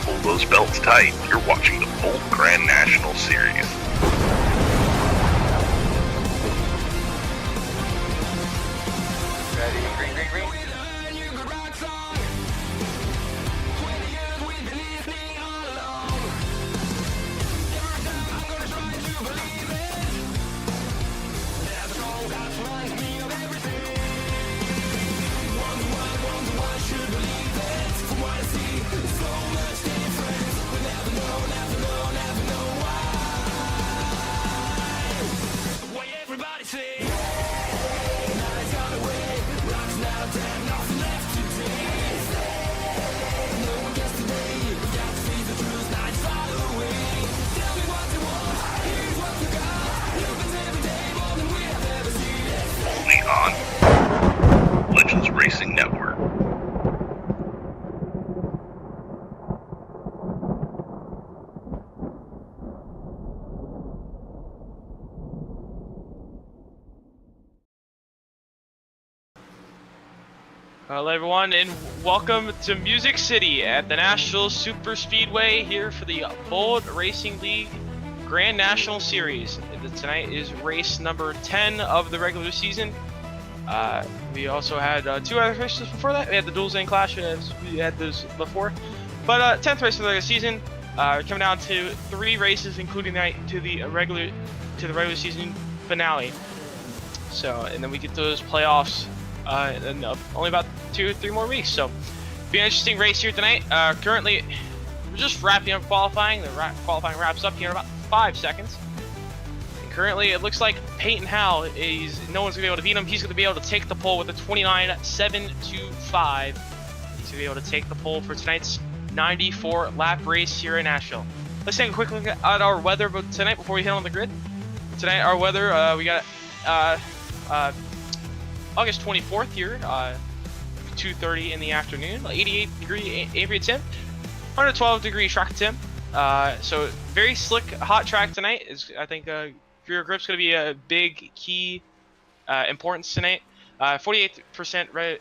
Hold those belts tight. You're watching the Bolt Grand National Series. Ready? Green, green, green. Only on Legends Racing Network. Hello everyone and welcome to Music City at the Nashville Super Speedway here for the Bolt Racing League Grand National Series. Tonight is race number 10 of the regular season. We also had two other races before that. We had the Dual Lane Clash, as we had those before. But 10th race of the regular season, coming down to 3 races, including the regular season finale. So, and then we get those playoffs in only about 2 or 3 more weeks. So, be an interesting race here tonight. Currently, we're just wrapping up qualifying. The qualifying wraps up here in about 5 seconds. And currently, it looks like Peyton Howell no one's gonna be able to beat him. He's gonna be able to take the pole with a 29.725. He's gonna be able to take the pole for tonight's 94 lap race here in Nashville. Let's take a quick look at our weather tonight before we hit on the grid. Tonight, our weather, we got August 24th here, 2:30 in the afternoon, 88 degree ambient temp, 112 degree track temp. So very slick, hot track tonight. I think rear grip's going to be a big key importance tonight. 48%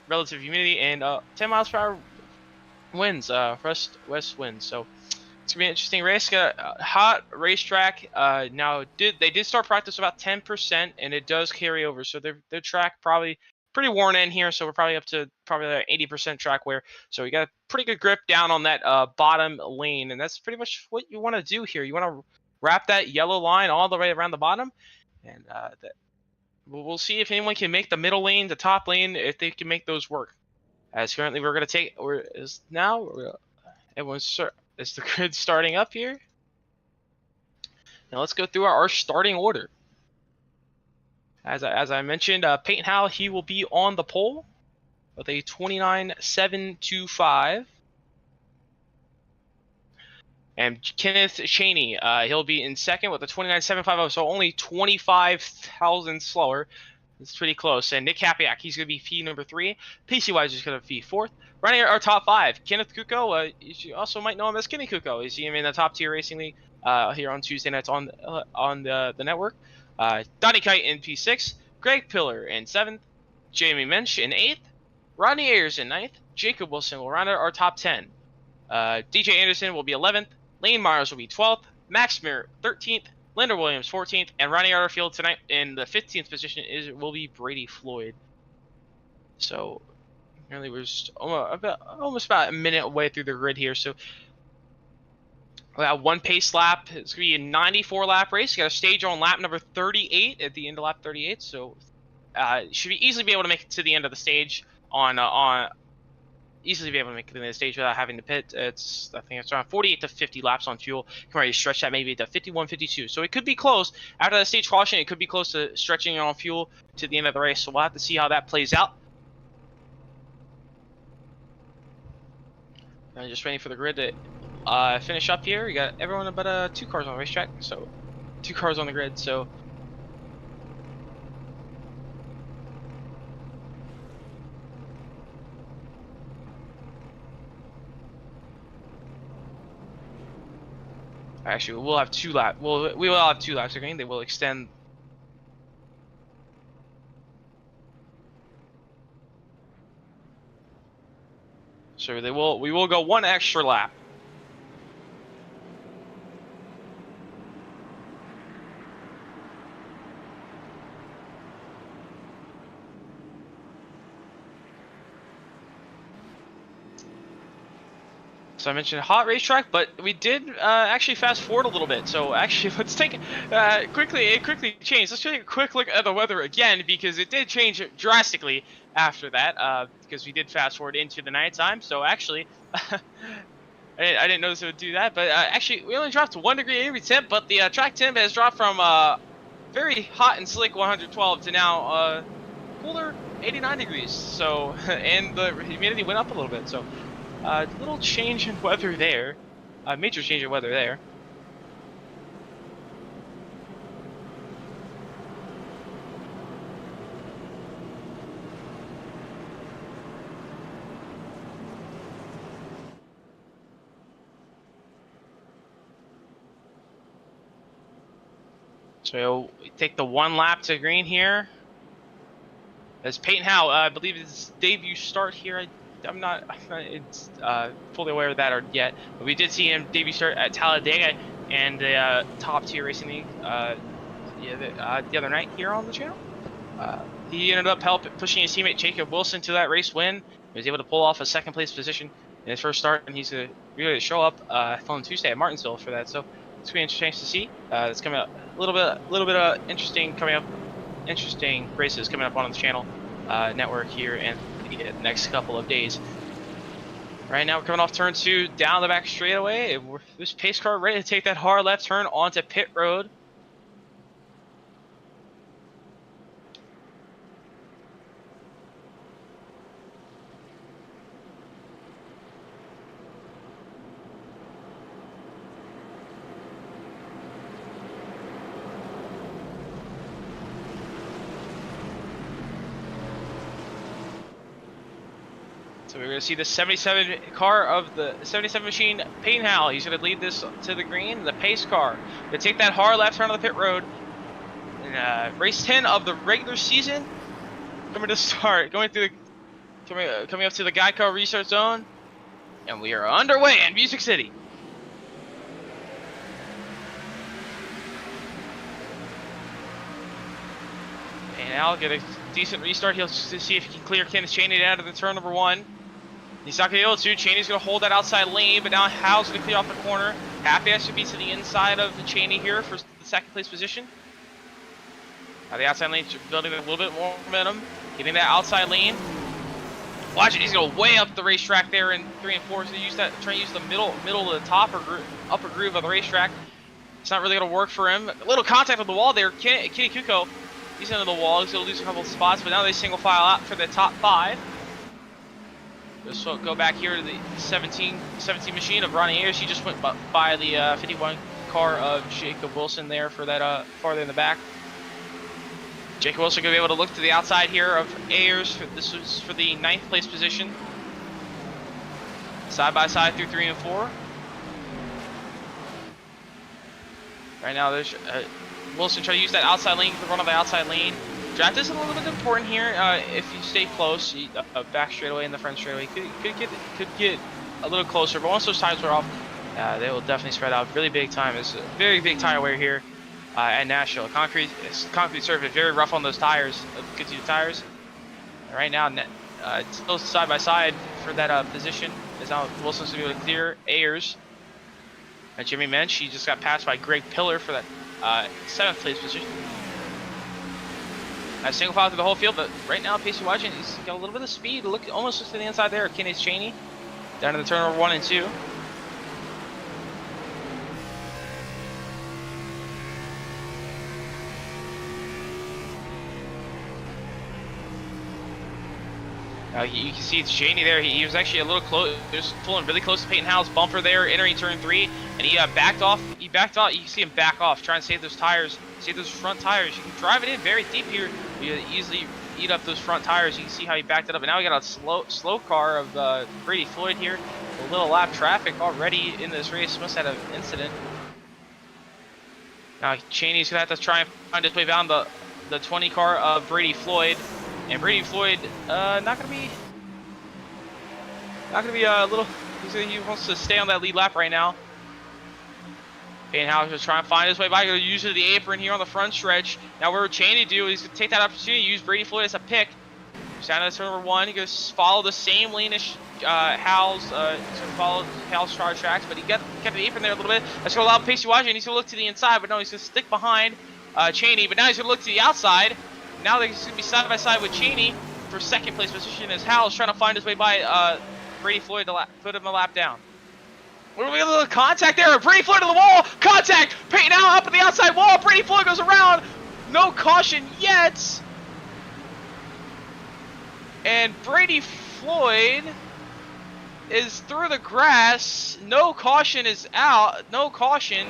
relative humidity and 10 miles per hour winds, west winds. So it's gonna be an interesting race. Got a hot racetrack. Now they did start practice about 10%, and it does carry over. So their track probably pretty worn in here. So we're probably up to like 80% track wear. So we got a pretty good grip down on that bottom lane, and that's pretty much what you want to do here. You want to wrap that yellow line all the way around the bottom, and we'll see if anyone can make the middle lane, the top lane, if they can make those work. As currently we're gonna take, is the grid starting up here? Now let's go through our starting order. As I mentioned, Peyton Howell, he will be on the pole with a 29.725. And Kenneth Cheney, he'll be in second with a 29.750, so only 25,000 slower. It's pretty close. And Nick Capiak, he's going to be P number 3. PC Wise is going to be 4th. Running our top 5, Kenneth Kuko, you also might know him as Kenny Kuko. He's in the top tier racing league here on Tuesday nights on the network. Donnie Kite in P6, Greg Pillar in 7th, Jamie Mensch in 8th, Rodney Ayers in 9th, Jacob Wilson will round out our top 10. DJ Anderson will be 11th, Lane Myers will be 12th, Max Mir 13th, Leonard Williams 14th, and Ronnie Arterfield tonight in the 15th position will be Brady Floyd. So apparently we're just almost about a minute away through the grid here. So We have one pace lap. It's going to be a 94 lap race. You got a stage on lap number 38 at the end of lap 38. So should be easily be able to make it to the end of the stage on easily be able to make it to the stage without having to pit. I think it's around 48 to 50 laps on fuel. Can already stretch that maybe to 51, 52. So it could be close after that stage caution. It could be close to stretching on fuel to the end of the race. So we'll have to see how that plays out. Just waiting for the grid to finish up here. You got everyone but 2 cars on the racetrack, so 2 cars on the grid. So actually, we'll have 2 laps. We will have 2 laps of green. They will extend. So we will go 1 extra lap. So I mentioned hot racetrack, but we did actually fast forward a little bit. So actually, let's take quickly. It quickly changed. Let's take a quick look at the weather again because it did change drastically after that. Because we did fast forward into the nighttime. So actually, I didn't notice it would do that. But actually, we only dropped to 1 degree Avery temp, but the track temp has dropped from very hot and slick 112 to now cooler 89 degrees. So and the humidity went up a little bit. So. Little change in weather there. Major change in weather there. So we take the 1 lap to green here. As Peyton Howe, I believe his debut start here. I'm not fully aware of that yet, but we did see him debut start at Talladega and the top tier racing league the other night here on the channel. He ended up pushing his teammate Jacob Wilson to that race win. He was able to pull off a 2nd place position in his first start, and he's really show up on Tuesday at Martinsville for that. So it's gonna be interesting to see. It's coming up a little bit of interesting races coming up on the channel network here and the next couple of days. Right now we're coming off turn 2 down the back straightaway. This pace car ready to take that hard left turn onto pit road. So we're going to see the 77 car of the 77 machine, Peyton Howe. He's going to lead this to the green. The pace car to take that hard left turn on the pit road. And, race 10 of the regular season coming to start. Coming up to the Geico Research Zone. And we are underway in Music City. And Howe get a decent restart. He'll see if he can clear Kenneth Cheney out of the turn number 1. He's not going to be able to. Cheney's going to hold that outside lane, but now Howe's going to clear off the corner. Happy has to be to the inside of the Cheney here for the 2nd place position. Now the outside lane building a little bit more momentum. Getting that outside lane. Watch it. He's going to way up the racetrack there in 3 and 4. So trying to use the middle of the top or upper groove of the racetrack. It's not really going to work for him. A little contact with the wall there. Kenny Kuko, he's into the wall. He's going to lose a couple of spots, but now they single file out for the top 5. Let's go back here to the 17 machine of Ronnie Ayers. He just went by the 51 car of Jacob Wilson there for that farther in the back. Jacob Wilson going to be able to look to the outside here of Ayers. This was for the 9th place position. Side by side through 3 and 4. Right now there's Wilson trying to use that outside lane to run on the outside lane. Draft is a little bit important here. If you stay close, back straightaway and the front straightaway could get a little closer. But once those tires are off, they will definitely spread out. Really big time. It's a very big tire wear here at Nashville. Concrete surface, very rough on those tires. Good to the tires. Right now, it's still side by side for that position. Is now Wilson's going to be able to clear Ayers. Jimmy Mensch, he just got passed by Greg Pillar for that 7th place position. Single file through the whole field, but right now Pacey Wagent, he's got a little bit of speed. Almost to the inside there. Kenneth Cheney down to the turn number 1 and 2. You can see it's Cheney there. He was actually a little close. He was pulling really close to Peyton Howell's bumper there, entering turn 3, and he backed off. He backed off. You can see him back off, trying to save those tires, save those front tires. You can drive it in very deep here. You easily eat up those front tires. You can see how he backed it up. And now we got a slow car of Brady Floyd here. A little lap traffic already in this race. Must have had an incident. Now Cheney's gonna have to try and find his way down the 20 car of Brady Floyd. And Brady Floyd, not gonna be a little. He wants to stay on that lead lap right now. Peyton Howell's just trying to find his way by. Gonna use the apron here on the front stretch. Now what Cheney do is take that opportunity, use Brady Floyd as a pick. He's down to turn number 1. He goes follow the same lane as Howell's. He's gonna follow Howell's tracks, but he kept the apron there a little bit. That's gonna allow Pacey Wagent. He's gonna look to the inside, but no, he's gonna stick behind Cheney. But now he's gonna look to the outside. Now they're going to be side by side with Cheney for 2nd place position as Howell's trying to find his way by Brady Floyd to put him a lap down. We're going to get a little contact there. Brady Floyd to the wall. Contact. Peyton now up at the outside wall. Brady Floyd goes around. No caution yet. And Brady Floyd is through the grass. No caution is out. No caution.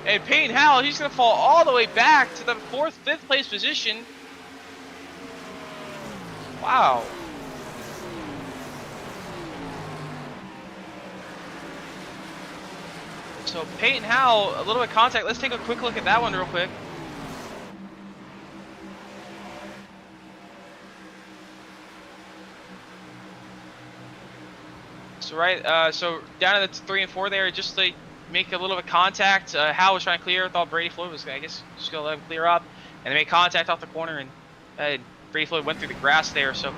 And Peyton Howell, he's going to fall all the way back to the 4th, 5th place position. Wow. So Peyton Howell, a little bit of contact. Let's take a quick look at that one real quick. So so down to the 3 and 4 there, just to make a little bit of contact. Howell was trying to clear. Thought Brady Floyd was, I guess, just gonna let him clear up, and they made contact off the corner, and Brady Floyd went through the grass there. So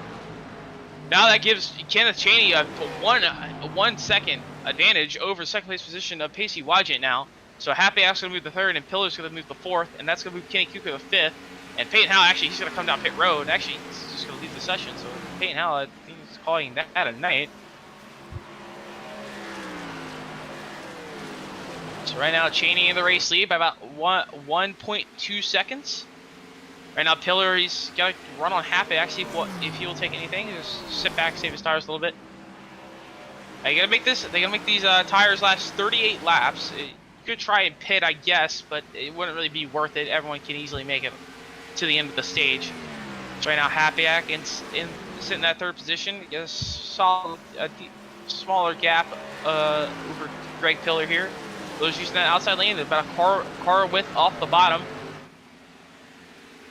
now that gives Kenneth Cheney a 1 second advantage over 2nd place position of Pacey Wagent now. So Happyak's going to move to 3rd, and Pillar's going to move to 4th, and that's going to move Kenny Kuka to 5th. And Peyton Howell, actually, he's going to come down pit road. Actually, he's just going to leave the session. So Peyton Howell, I think he's calling that a night. So right now, Cheney in the race lead by about 1.2 seconds. Right now, Pillar, he's got to run on Happyak, see if he will take anything. Just sit back, save his tires a little bit. They gotta make these tires last 38 laps. You could try and pit, I guess, but it wouldn't really be worth it. Everyone can easily make it to the end of the stage. So right now, Happyak sitting in that 3rd position. Get a solid, smaller gap over Greg Pillar here. Those using that outside lane, about a car width off the bottom.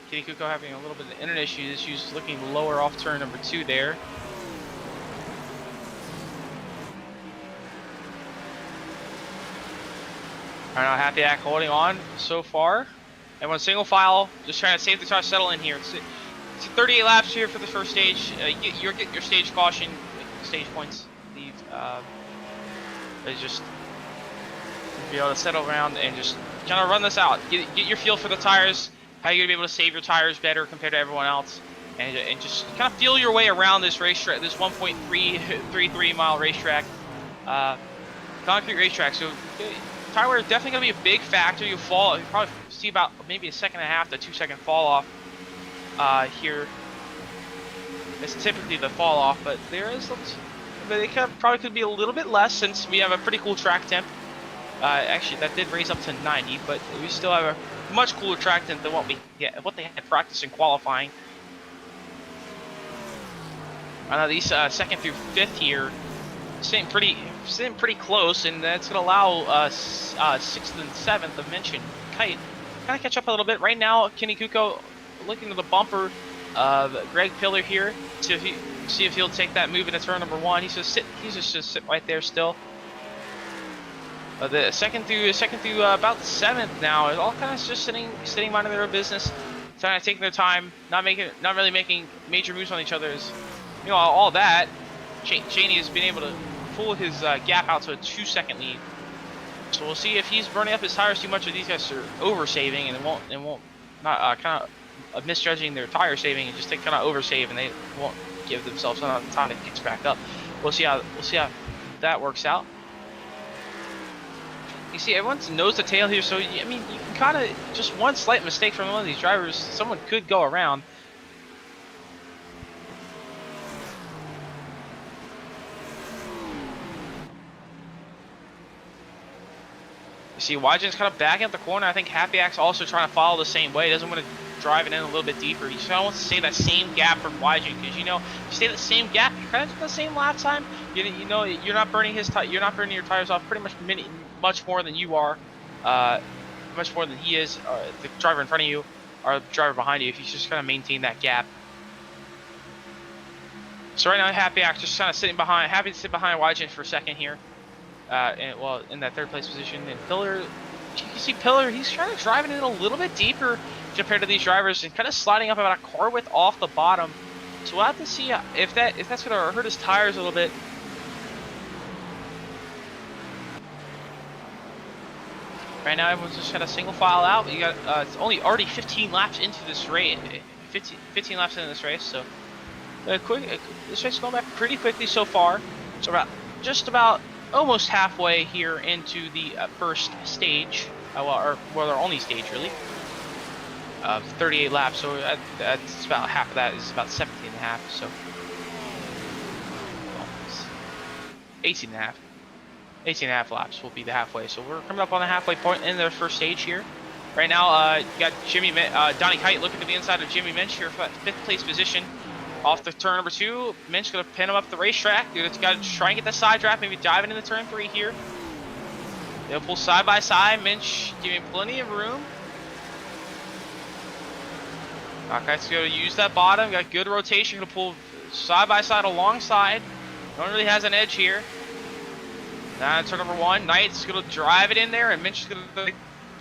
Kenny Kuko having a little bit of internet issues, looking lower off turn number 2 there. Right now, Happyak holding on so far. Everyone single file, just trying to save the car, settle in here. It's 38 laps here for the first stage. You'll get your stage caution, stage points. Just be able to settle around and just kind of run this out. Get your feel for the tires. How you're gonna be able to save your tires better compared to everyone else, and just kind of feel your way around this racetrack, this 1.333 mile racetrack, concrete racetrack. So tire wear is definitely gonna be a big factor. You probably see about maybe a 1.5 to 2 second fall off here. It's typically the fall off, but probably could be a little bit less since we have a pretty cool track temp. Actually, that did raise up to 90, but we still have a much cooler track than what they had practiced in qualifying. These 2nd through 5th here sitting pretty close, and that's going to allow 6th and 7th of mentioned Kite kind of catch up a little bit. Right now, Kenny Kuko looking to the bumper of Greg Pillar here to see if he'll take that move into turn number 1. He's just sit right there still. The second through about the 7th now is all kind of just sitting minding their own business, kind of taking their time, not really making major moves on each other. All that. Cheney has been able to pull his gap out to a 2-second lead. So we'll see if he's burning up his tires too much, or these guys are over saving and it won't not kind of misjudging their tire saving and just kind of over save, and they won't give themselves enough time to get back up. We'll see how that works out. You see, everyone's nose to tail here, so I mean, you can kind of just one slight mistake from one of these drivers, someone could go around. You see, Wygen's kind of backing up the corner. I think Happy Act's also trying to follow the same way. He doesn't want to drive it in a little bit deeper. He just kind of wants to stay that same gap from Wygen, because you know, if you stay that same gap, you're kind of at the same lap time. You know, you're not burning you're not burning your tires off pretty much more than you are, much more than he is, the driver in front of you, or the driver behind you. If you just kind of maintain that gap. So right now, Happy Act just kind of happy to sit behind Wygen for a second here. Well, in that third place position, and Pillar, you can see Pillar, he's trying to drive it in a little bit deeper compared to these drivers, and kind of sliding up about a car width off the bottom. So we'll have to see if that's going to hurt his tires a little bit. Right now, everyone's just kind of single file out. You got it's only already 15 laps into this race, 15 laps into this race. So this race is going back pretty quickly so far. So just about almost halfway here into the first stage, or their only stage really, of 38 laps. So that's about half of that is about 17 and a half. So 18 and a half. 18 and a half laps will be the halfway. So we're coming up on the halfway point in the first stage here. Right now, you got Donnie Kite looking to the inside of Jimmy Minch here for that 5th place position. Off the turn number 2, Minch gonna pin him up the racetrack. Dude, it's got to try and get the side draft, maybe diving into turn 3 here. They'll pull side by side. Minch giving plenty of room. Kite's gonna use that bottom. Got good rotation. Gonna pull side by side alongside. No one really has an edge here. Now turn number 1, Knight's gonna drive it in there, and Minch is gonna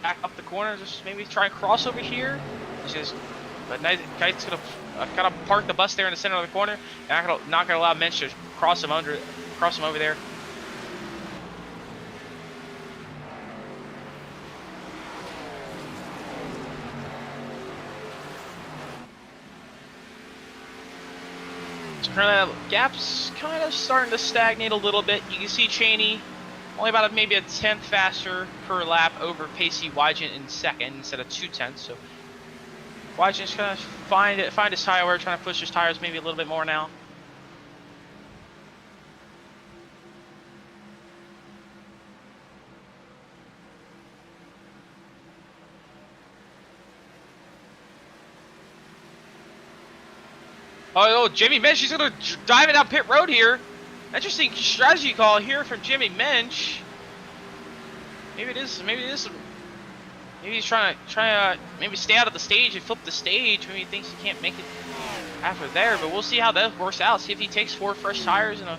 back up the corner. Just maybe try and cross over here. But Kite's gonna kind of park the bus there in the center of the corner, and not gonna allow Minch to cross him over there. So currently the gap's kind of starting to stagnate a little bit. You can see Cheney only about maybe a 10th faster per lap over Pacey Wygen in second instead of 2/10. So Wygen's gonna find his tire wear, trying to push his tires maybe a little bit more now. Oh, Jimmy Minch, he's gonna dive it down pit road here. Interesting strategy call here from Jimmy Minch. Maybe he's trying to maybe stay out of the stage and flip the stage. Maybe he thinks he can't make it after there, but we'll see how that works out. See if he takes 4 fresh tires and a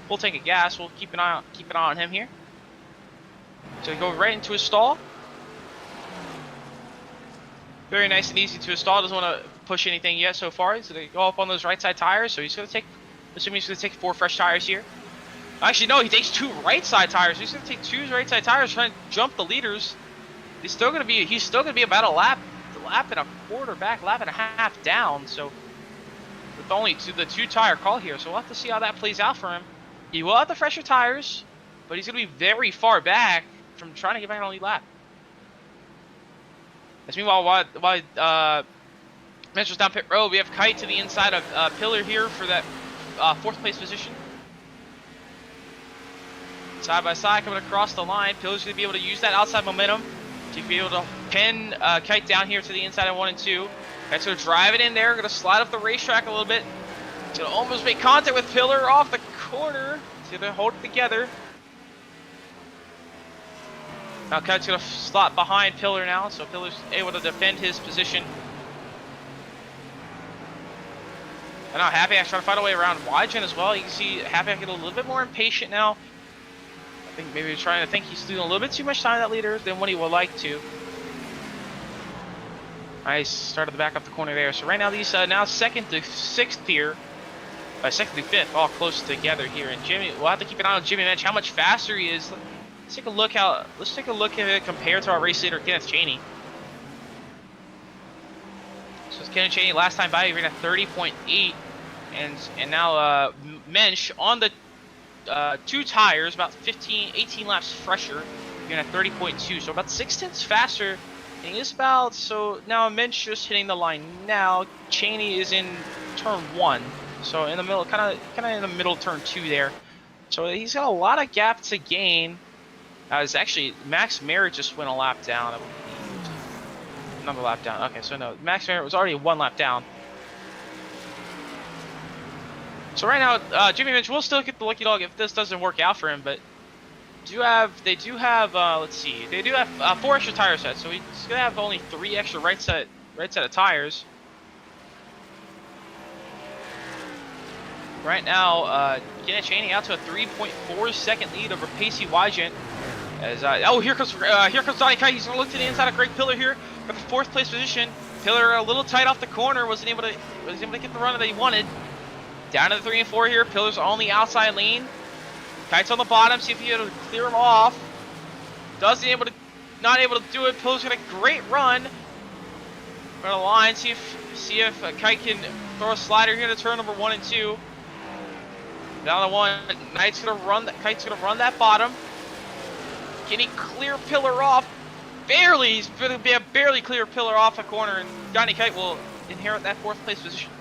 full tank of gas. We'll keep an eye on him here. So go right into his stall. Very nice and easy to install. Doesn't want to push anything yet so far. He's going to go up on those right side tires. So he's going to take, assuming he's going to take 4 fresh tires here. Actually, no, he takes 2 right side tires. He's going to take 2 right side tires, trying to jump the leaders. He's still going to be about a lap and a quarter back, lap and a half down. So with only the 2 tire call here. So we'll have to see how that plays out for him. He will have the fresher tires, but he's going to be very far back from trying to get back on the lead lap. As meanwhile, while Minch's down pit road, we have Kite to the inside of Pillar here for that 4th place position. Side by side coming across the line. Pillar's going to be able to use that outside momentum to be able to pin Kite down here to the inside of 1 and 2. Kite's going to drive it in there. Going to slide up the racetrack a little bit. He's going to almost make contact with Pillar off the corner. He's going to hold it together. Now Kite's going to slot behind Pillar now, so Pillar's able to defend his position. And now Happy Act trying to find a way around Wygen as well. You can see Happy Act get a little bit more impatient now. I think maybe he's losing a little bit too much time to that leader than what he would like to. Nice start of the back up the corner there. So right now these now 2nd to 6th here, 2nd to 5th, all close together here. And we'll have to keep an eye on Jimmy Minch, how much faster he is. let's take a look at it compared to our race leader Kenneth Cheney. So Kenneth Cheney last time by he ran at 30.8, and now Mensch on the 2 tires, about 18 laps fresher, ran at 30.2, so about 6/10 faster. And he is about, so now Mensch just hitting the line now. Cheney is in turn 1, so in the middle, kind of in the middle turn 2 there. So he's got a lot of gap to gain. It's actually Max Merritt just went a lap down. Another lap down. Okay, so no, Max Merritt was already 1 lap down. So right now, Jimmy Mensch will still get the lucky dog if this doesn't work out for him, but they do have let's see, they do have 4 extra tire sets, so he's gonna have only 3 extra right set of tires. Right now, Kenneth Cheney out to a 3.4 second lead over Pacey Wygant. As here comes Donnie Kite. He's gonna look to the inside of Greg Pillar here. Got the 4th place position. Pillar a little tight off the corner, wasn't able to get the run that he wanted. Down to the 3 and 4 here. Pillar's on the outside lane. Kite's on the bottom. See if he can clear him off. Not able to do it. Pillar's got a great run. Run a line. See if Kite can throw a slider here to turn number 1 and 2. Down to 1. Kite's gonna run that bottom. Can he clear Pillar off? Barely. He's gonna be a barely clear Pillar off a corner, and Donnie Kite will inherit that 4th place position.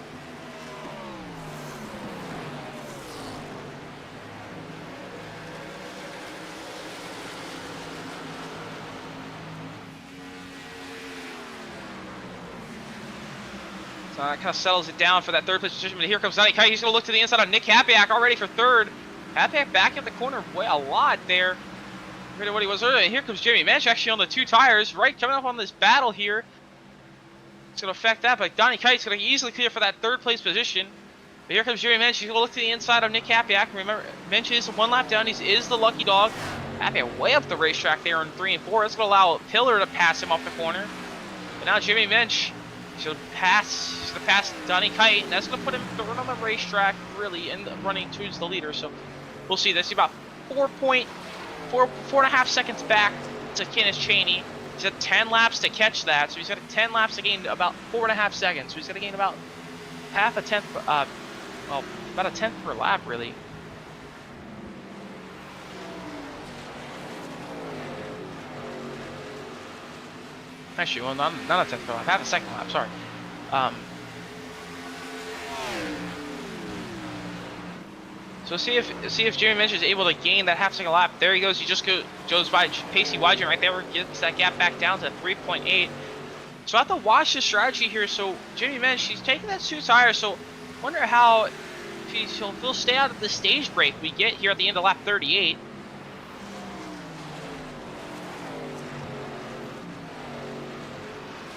So that kind of settles it down for that 3rd place position. But here comes Donnie Kite. He's going to look to the inside of Nick Hapiak already for 3rd. Hapiak back in the corner a lot there compared to what he was earlier. And here comes Jimmy Mensch actually on the 2 tires, right, coming up on this battle here. It's going to affect that, but Donnie Kite's going to easily clear for that 3rd place position. But here comes Jimmy Mensch. He's going to look to the inside of Nick Hapiak. Remember, Mensch is 1 lap down. He is the lucky dog. Hapiak way up the racetrack there on 3 and 4. That's going to allow Pillar to pass him off the corner. But now Jimmy Mensch, he's going to pass Donnie Kite, and that's going to put him third on the racetrack, really, and running towards the leader. So we'll see. That's about 4.5 seconds back to Kenneth Cheney. He's got 10 laps to catch that, so he's got 10 laps to gain about 4.5 seconds. So he's got to gain about half a tenth, well, about a tenth per lap, really. Actually, well, not a tenth per lap, half a second lap. Sorry. So see if Jimmy Mensch is able to gain that half-second lap. There he goes. He just goes by Pacey Wygant right there. Gets that gap back down to 3.8. So I have to watch the strategy here. So Jimmy Mensch, he's taking that 2 tires. So wonder how if he'll stay out of the stage break we get here at the end of lap 38.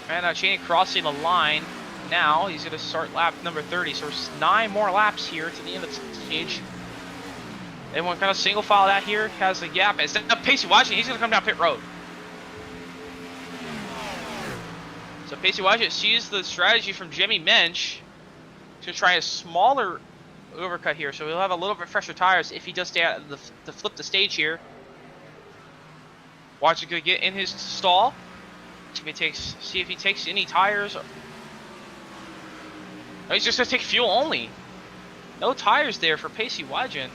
And Cheney crossing the line. Now he's going to start lap number 30. So there's 9 more laps here to the end of the stage. Everyone kind of single file out here, has the gap. Instead of Pacey Wygant, he's going to come down pit road. So Pacey Wygant sees the strategy from Jimmy Mensch to try a smaller overcut here. So he'll have a little bit fresher tires if he does stay out to flip the stage here. Watch it get in his stall. See if he takes any tires. Oh, he's just going to take fuel only. No tires there for Pacey Wygant.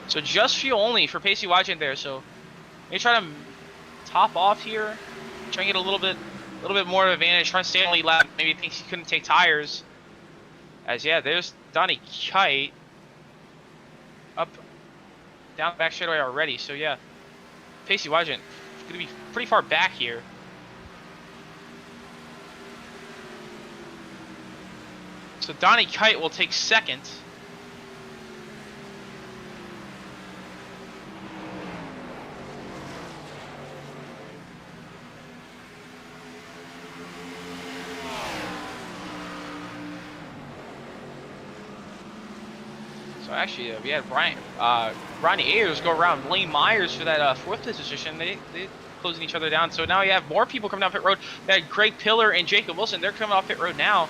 So just fuel only for Pacey Wygant there. So maybe try to top off here. Try and get a little bit more of an advantage. Try and stay on the lead lap. Maybe he thinks he couldn't take tires. As yeah, there's Donnie Kite up down the back straightaway already. So yeah, Pacey Wygant going to be pretty far back here. So Donnie Kite will take 2nd. So actually, we had Ronnie Ayers go around Lane Myers for that 4th position. They closing each other down. So now you have more people coming down pit road. We had Greg Pillar and Jacob Wilson. They're coming off pit road now.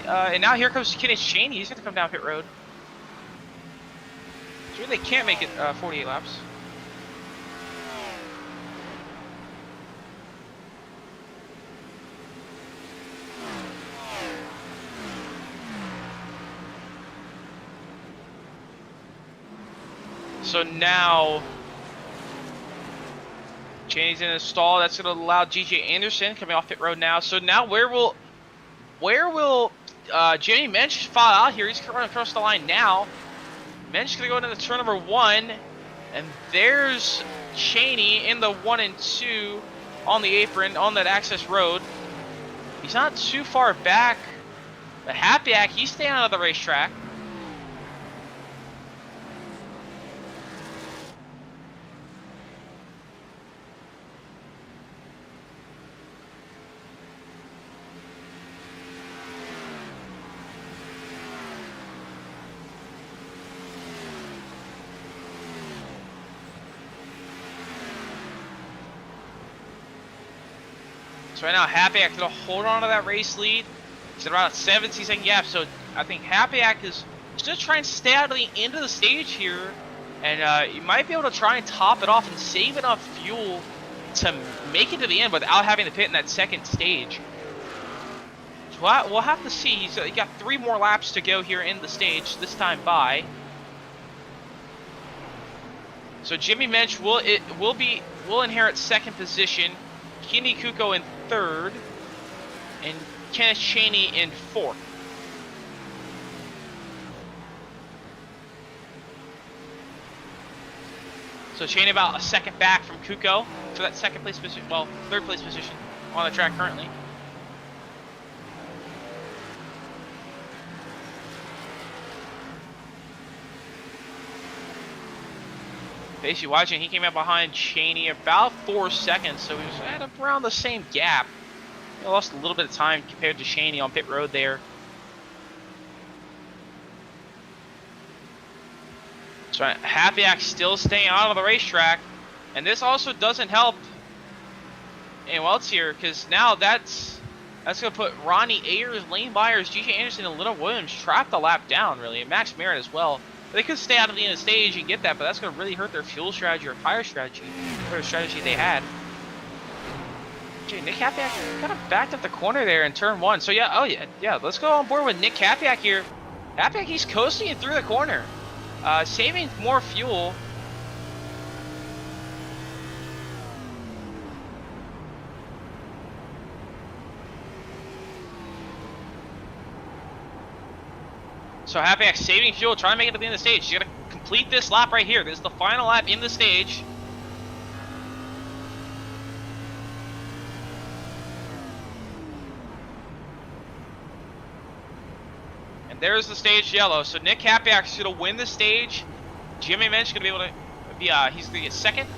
And now here comes Kenneth Cheney. He's going to come down pit road. So they can't make it 48 laps. So now Cheney's in a stall. That's going to allow GJ Anderson coming off pit road now. So now where will Jimmy Mensch file out here? He's running across the line now. Mensch going to go into the turn number 1, and there's Cheney in the 1 and 2 on the apron on that access road. He's not too far back, but Happyak, he's staying out of the racetrack. So right now, Happyak going to hold on to that race lead. He's at about a 17-second gap. So I think Happyak is just trying to stay out of the end of the stage here. And you might be able to try and top it off and save enough fuel to make it to the end without having to pit in that second stage. So we'll have to see. He's got 3 more laps to go here in the stage, this time by. So Jimmy Mensch will inherit second position. Kenny Kuko in third, and Kenneth Cheney in fourth. So Cheney about a second back from Kuko for that second place position, well, third place position on the track currently. Basically watching, he came out behind Cheney about 4 seconds, so he was at around the same gap. He lost a little bit of time compared to Cheney on pit road there. So Happyak still staying out of the racetrack, and this also doesn't help anyone else here, because now that's going to put Ronnie Ayers, Lane Byers, GJ Anderson, and Little Williams trapped the lap down, really, and Max Merritt as well. They could stay out of the end of the stage and get that, but that's going to really hurt their fuel strategy or tire strategy, or strategy they had. Okay, Nick Happyak kind of backed up the corner there in turn 1. So yeah, let's go on board with Nick Happyak here. Happyak, he's coasting it through the corner, saving more fuel. So Happyak saving fuel, trying to make it to the end of the stage. You gotta complete this lap right here. This is the final lap in the stage. And there's the stage yellow. So Nick Happyak is gonna win the stage. Jimmy Mensch gonna be able to be he's gonna get second.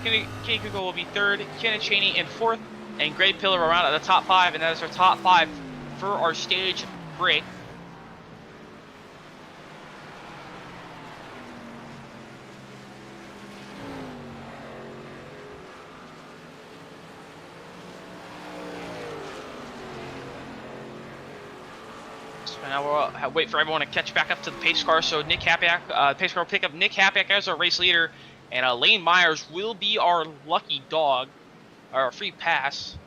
Kenny Kuko will be third. Kenneth Cheney in fourth, and Greg Pillar around at the top 5, and that is our top 5 for our stage break. And now we'll wait for everyone to catch back up to the pace car. So Nick Happyak, pace car will pick up Nick Happyak as our race leader, and Lane Myers will be our lucky dog, our free pass.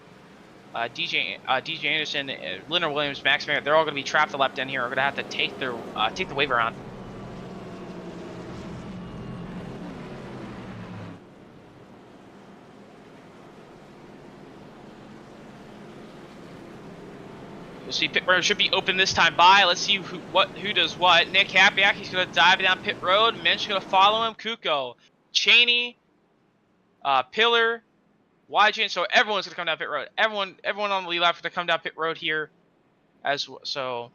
DJ Anderson, Leonard Williams, Max Merritt, they're all going to be trapped a lap down here. We're going to have to take the wave around. We'll see pit road should be open this time by. Let's see who does what. Nick Happyak, he's going to dive down pit road. Mensch going to follow him. Kuko, Cheney, Pillar, YJ. So everyone's going to come down pit road. Everyone on the lead lap is going to come down pit road here. So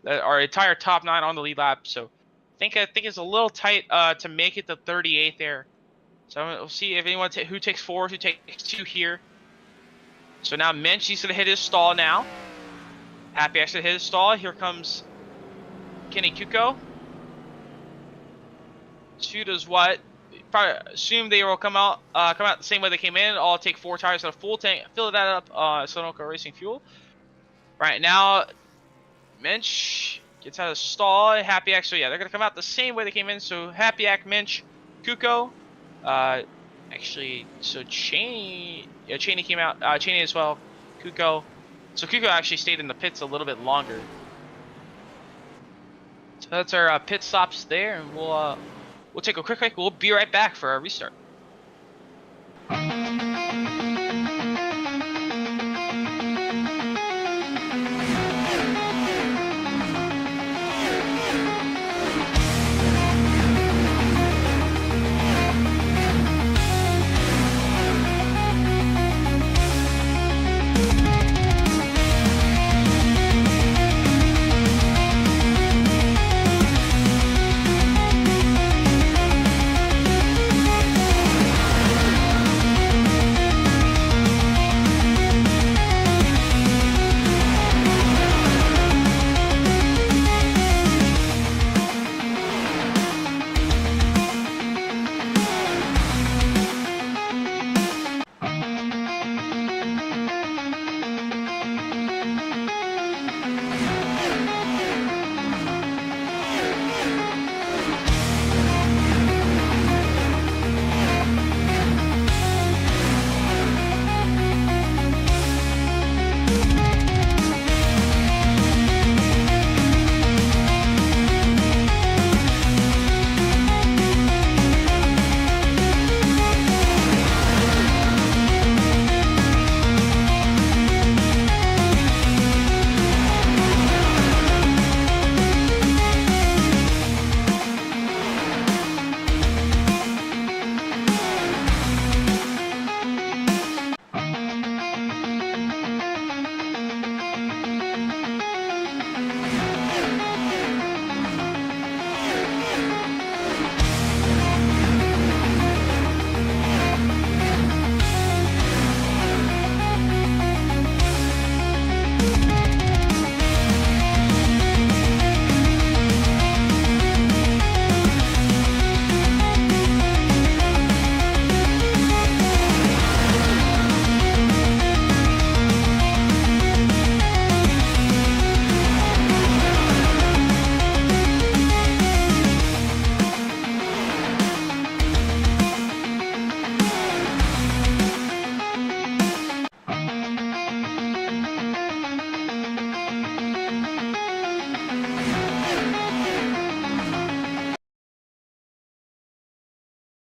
our entire top 9 on the lead lap. So I think it's a little tight to make it to 38 there. So we'll see if anyone who takes 4, who takes 2 here. So now Mensch, he's going to hit his stall now. Happy actually hit his stall. Here comes Kenny Kuko. 2 does what? Probably assume they will come out the same way they came in. All take 4 tires at a full tank, fill that up. Sunoco Racing fuel. Right now, Mensch gets out of the stall. Happy Act. So yeah, they're gonna come out the same way they came in. So Happy Act, Minch, Kuko. Actually, so Cheney came out. Cheney as well. Kuko. So Kuko actually stayed in the pits a little bit longer. So that's our pit stops there, and we'll take a quick break. We'll be right back for our restart.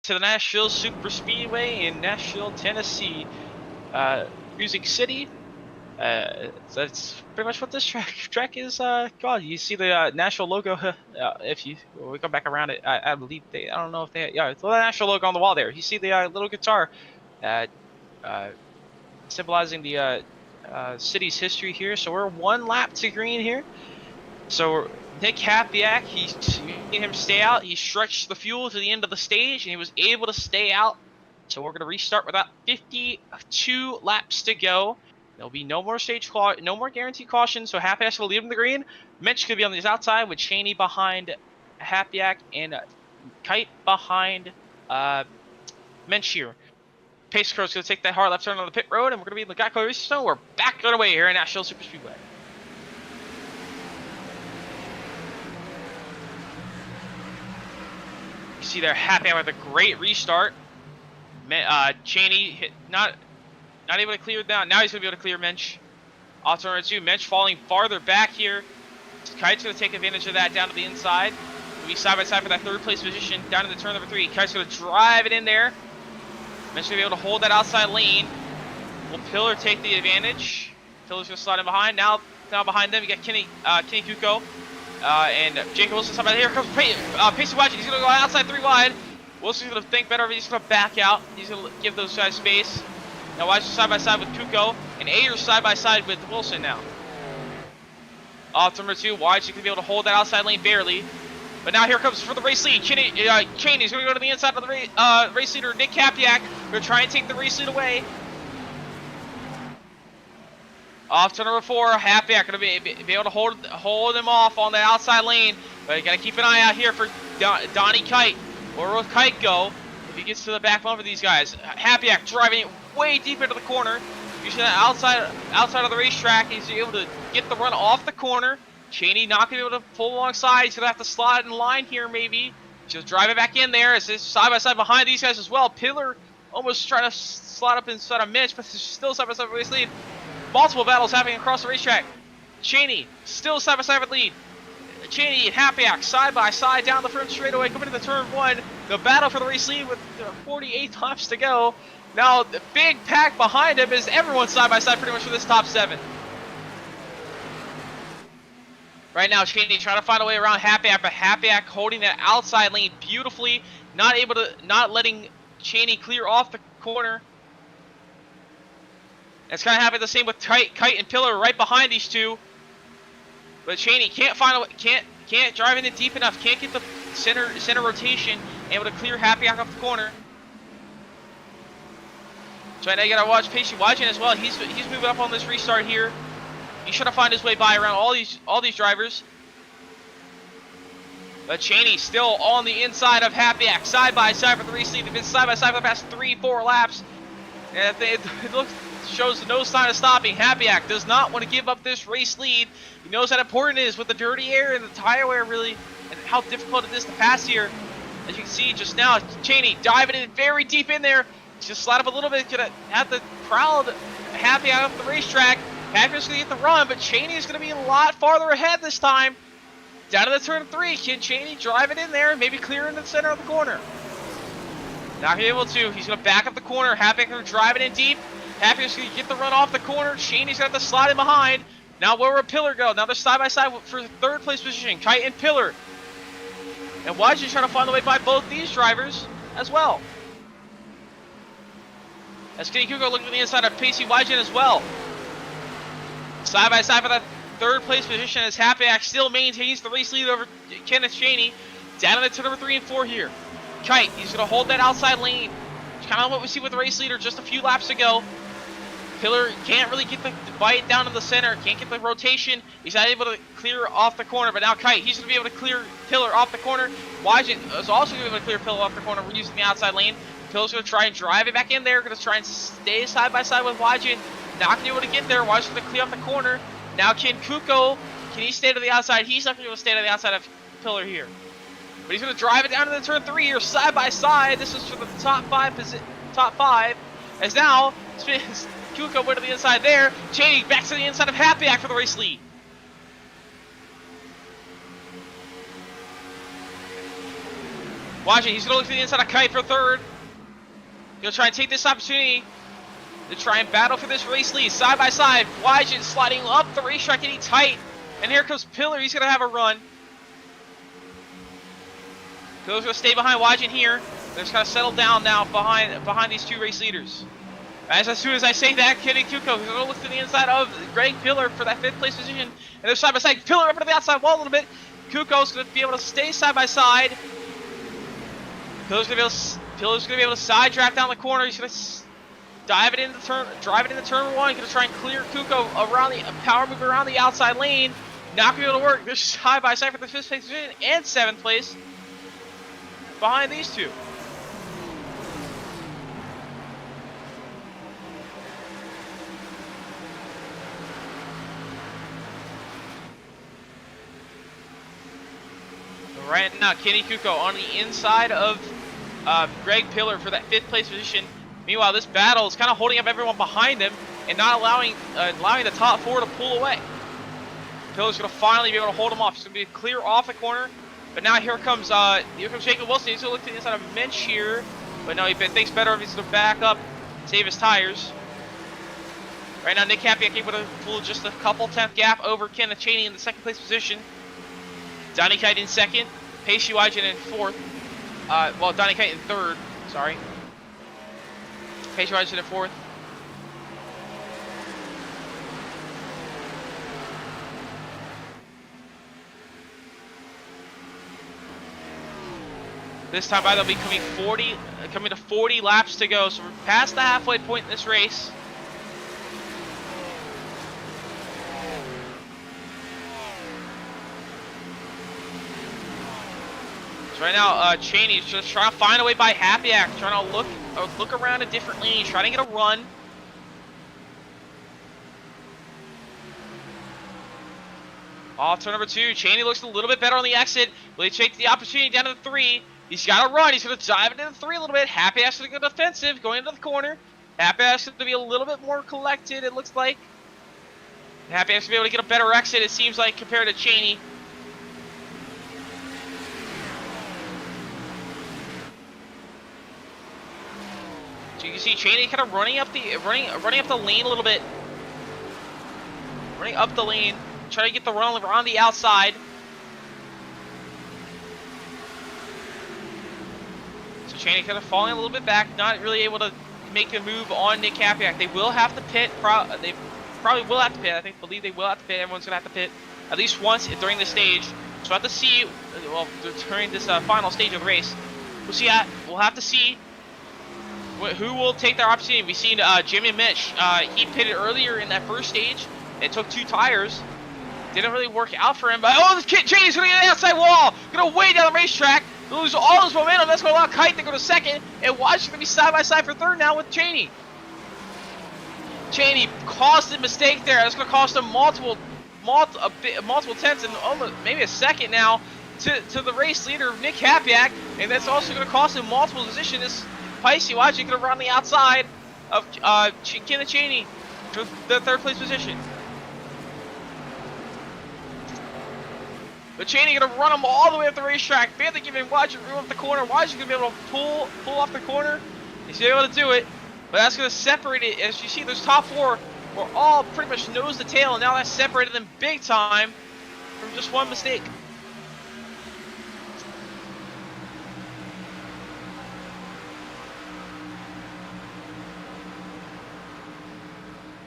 To the Nashville Super Speedway in Nashville, Tennessee, Music City. That's pretty much what this track is called. You see the Nashville logo. If we come back around it, I believe I don't know if it's the Nashville logo on the wall there. You see the little guitar, symbolizing the city's history here. So we're one lap to green here. So Nick Hapiak, he made him stay out. He stretched the fuel to the end of the stage, and he was able to stay out. So we're going to restart with about 52 laps to go. There'll be no more no more guaranteed caution. So Hapiak will leave him the green. Mitch could be on the outside with Cheney behind Hapiak and Kite behind Mensch here. Pace Crow's going to take that hard left turn on the pit road, and we're going to be in the Geico Racing. We're back on the way here in Nashville Super Speedway. You see they're happy with a great restart. Cheney not able to clear down. Now he's going to be able to clear Mensch. Off turn 2. Mensch falling farther back here. Kite's going to take advantage of that down to the inside. We'll be side by side for that third place position down to the turn number 3. Kite's going to drive it in there. Mensch going to be able to hold that outside lane. Will Pillar take the advantage? Pillar's going to slide in behind. Now behind them, you got Kenny Kuko. And Jacob Wilson, somebody here comes Pacey Watching. He's going to go outside 3 wide. Wilson's going to think better of it. He's going to back out. He's going to give those guys space. Now Watching side by side with Kuko. And Ayers side by side with Wilson now. Off number 2, Watching going to be able to hold that outside lane barely. But now here comes for the race lead. Cheney's going to go to the inside of the race leader, Nick Kapiak. Going to try and take the race lead away. Off to number 4, Hapiak going to be able to hold him off on the outside lane. But you got to keep an eye out here for Donnie Kite. Where will Kite go if he gets to the back bumper of these guys? Hapiak driving it way deep into the corner. You see that outside of the racetrack. He's able to get the run off the corner. Cheney not going to be able to pull alongside. He's going to have to slide in line here, maybe. Just drive it back in there. It's side by side behind these guys as well. Pillar almost trying to slide up inside of Mitch, but there's still side by side race lead. Multiple battles happening across the racetrack. Cheney still side by side with lead. Cheney and Happyak side by side down the front straightaway, coming to the turn one. The battle for the race lead with 48 laps to go. Now the big pack behind him is everyone side by side pretty much for this top 7. Right now, Cheney trying to find a way around Happyak, but Happyak holding that outside lane beautifully, not letting Cheney clear off the corner. It's kind of happening the same with Kite and Pillar right behind these two. But Cheney can't find a way, can't drive in it deep enough, can't get the center rotation, able to clear Happyak off the corner. So now you gotta watch Pacey Wygen as well. He's moving up on this restart here. He's trying to find his way by around all these drivers. But Cheney still on the inside of Happyak, side by side for the race lead. They've been side by side for the past 3-4 laps. And it shows no sign of stopping. Happyak does not want to give up this race lead. He knows how important it is with the dirty air and the tire wear, really, and how difficult it is to pass here. As you can see just now, Cheney diving in very deep in there. Just slide up a little bit, gonna have the crowd happy out of the racetrack. Happy's gonna get the run, but Cheney is gonna be a lot farther ahead this time. Down to the turn 3, can Cheney drive it in there, maybe clear in the center of the corner? Not gonna be able to. He's gonna back up the corner. Happy's gonna drive it in deep. Happy's gonna get the run off the corner. Cheney's gonna have to slide in behind. Now where will Pillar go? Now they're side by side for the 3rd place position. Kite and Pillar. And Wygen's trying to find a way by both these drivers as well. As Kenny Kuko looking at the inside of Pacey Wygen as well. Side by side for that 3rd place position as Happyak still maintains the race lead over Kenneth Cheney. Down to number 3 and 4 here. Kite, he's going to hold that outside lane. It's kind of what we see with the race leader just a few laps ago. Pillar can't really get the bite down to the center, can't get the rotation. He's not able to clear off the corner, but now Kite, he's going to be able to clear Pillar off the corner. Wygen is also going to be able to clear Pillar off the corner. We're using the outside lane. Pillar's going to try and drive it back in there, going to try and stay side by side with Wygen. Not going to be able to get there. Wygen's going to clear off the corner. Now can Kuko, can he stay to the outside? He's not going to be able to stay to the outside of Pillar here. But he's going to drive it down to the turn 3 here, side by side. This is for the top 5. As now, Kuko went to the inside there. Cheney back to the inside of Happyak for the race lead. Watch it, he's going to look to the inside of Kite for 3rd. He'll try and take this opportunity to try and battle for this race lead. Side by side, Wygen sliding up the racetrack, getting tight. And here comes Pillar, he's going to have a run. Pillar's going to stay behind Wygen here. They're just going to settle down now behind these 2 race leaders. As soon as I say that, Kenny Kuko is going to look to the inside of Greg Pillar for that 5th place position. And they're side by side. Pillar up to the outside wall a little bit. Kuko's going to be able to stay side by side. Pillar's going to be able to side draft down the corner. He's going to drive it into turn 1. He's going to try and clear Kuko around the power move around the outside lane. Not going to be able to work. They're side by side for the 5th place position and 7th place behind these 2. Right now, Kenny Kuko on the inside of Greg Pillar for that 5th place position. Meanwhile, this battle is kind of holding up everyone behind him and not allowing the top 4 to pull away. Pillar's going to finally be able to hold him off. He's going to be clear off the corner. But now here comes Jacob Wilson. He's going to look to the inside of Mensch here. But no, he thinks better if he's going to back up, save his tires. Right now, Nick Happyak able to pull just a couple 10th gap over Kenneth Cheney in the 2nd place position. Donnie Kite in 2nd, Pacey Wygen in 4th. Well, Donnie Kite in 3rd, sorry. Pacey Wygen in 4th. This time by they'll be coming to 40 laps to go, so we're past the halfway point in this race. So right now, Cheney's just trying to find a way by Happyak, trying to look around a different lane, trying to get a run. Off turn number 2. Cheney looks a little bit better on the exit. Will he take the opportunity down to the 3? He's got to run. He's going to dive into the 3 a little bit. Happy Ass going to go defensive, going into the corner. Happy Ass going to be a little bit more collected, it looks like. Happy Ass going to be able to get a better exit, it seems like, compared to Cheney. So you can see Cheney kind of running up the lane a little bit. Running up the lane, trying to get the run around the outside. So Cheney kind of falling a little bit back, not really able to make a move on Nick Capiak. They will have to pit. They probably will have to pit. Believe they will have to pit. Everyone's gonna have to pit at least once during the stage. So we'll have to see. Well, during this final stage of the race, we'll have to see who will take their opportunity. We've seen Jimmy Mitch. He pitted earlier in that first stage. It took 2 tires. Didn't really work out for him. But this kid Cheney's gonna get an outside wall. Gonna way down the racetrack. Lose all his momentum. That's gonna allow Kite to go to second. And Watch is gonna be side by side for third now with Cheney. Cheney caused a mistake there. That's gonna cost him multiple tenths and almost maybe a second now to the race leader Nick Capiak. And that's also gonna cost him multiple positions. This Picey Watch is gonna run the outside of Kenneth Cheney for the 3rd place position. But Cheney gonna run him all the way up the racetrack. Barely giving Watch room up the corner. Watch is gonna be able to pull off the corner. He's able to do it, but that's gonna separate it. As you see, those top 4 were all pretty much nose to tail, and now that's separated them big time from just one mistake.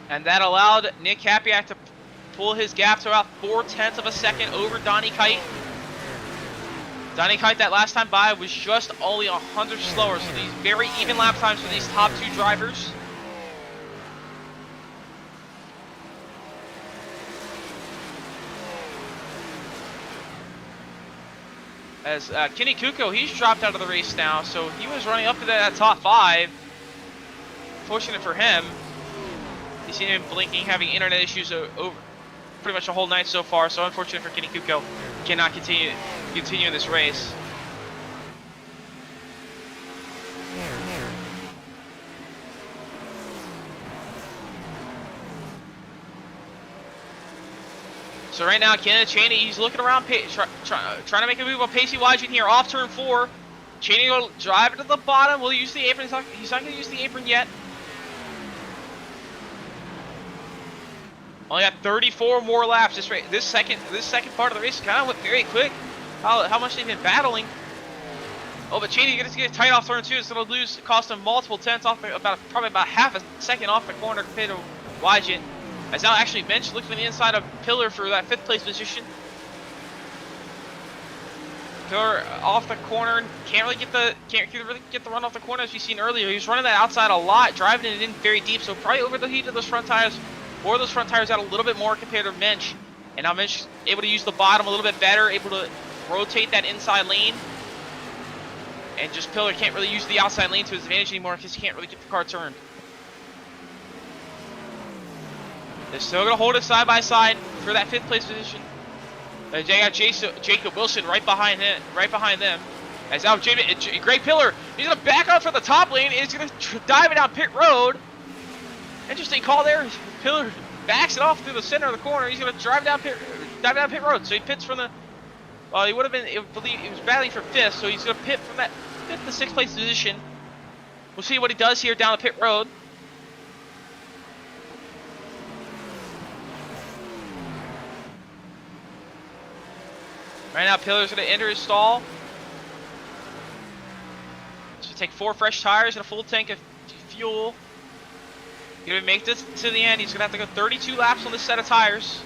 And that allowed Nick Capiak to pull his gap to about 0.4 of a second over Donnie Kite. Donnie Kite that last time by was just only 100 slower, so these very even lap times for these top 2 drivers. As Kenny Kuko, he's dropped out of the race now, so he was running up to that top 5. Fortunate for him. You see him blinking, having internet issues over pretty much the whole night so far, so unfortunate for Kenny Kuko. Cannot continue in this race. So right now, Kenneth Cheney, he's looking around, trying to make a move on Pacey Wajin here, off turn 4. Cheney will drive it to the bottom. Will use the apron. He's not going to use the apron yet. Only got 34 more laps. This second part of the race kind of went very quick. How much they've been battling. Oh, but Cheney gets to get tight off turn 2. It's going to cost him multiple tenths off, probably about half a second off the corner compared to Wajin. As now actually Bench looking the inside of Pillar for that 5th place position. Pillar off the corner, can't really get the run off the corner as we've seen earlier. He was running that outside a lot, driving it in very deep, so probably over the heat of those front tires. Or those front tires out a little bit more compared to Mensch. And now Mensch able to use the bottom a little bit better, able to rotate that inside lane. And just Pillar can't really use the outside lane to his advantage anymore because he can't really get the car turned. They're still going to hold it side by side for that 5th place position. They got Jacob Wilson right behind them. As now Greg Pillar, he's going to back up for the top lane. He's going to dive it down pit road. Interesting call there. Pillar backs it off through the center of the corner. He's going to drive down pit road. So he pits from the. Well, he would have been. I believe he was battling for 5th, so he's going to pit from that 5th to 6th place position. We'll see what he does here down the pit road. Right now, Pillar's going to enter his stall. So take 4 fresh tires and a full tank of fuel. Going to make this to the end. He's going to have to go 32 laps on this set of tires.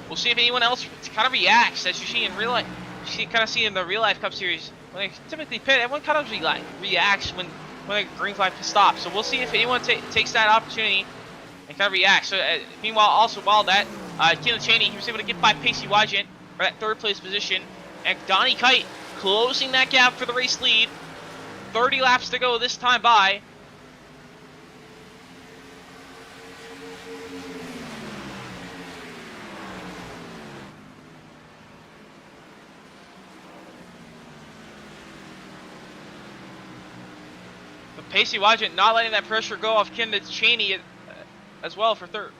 We'll see if anyone else kind of reacts, as you see in real life. You kind of see in the real life Cup Series when they typically pit. Everyone kind of reacts when the green flag stops. So we'll see if anyone takes that opportunity and kind of reacts. So meanwhile, also while that, Kenneth Cheney, he was able to get by Pacey Wajin for that 3rd place position, and Donnie Kite closing that gap for the race lead. 30 laps to go this time by. Pacey Wygant not letting that pressure go off Kenneth Cheney as well for third.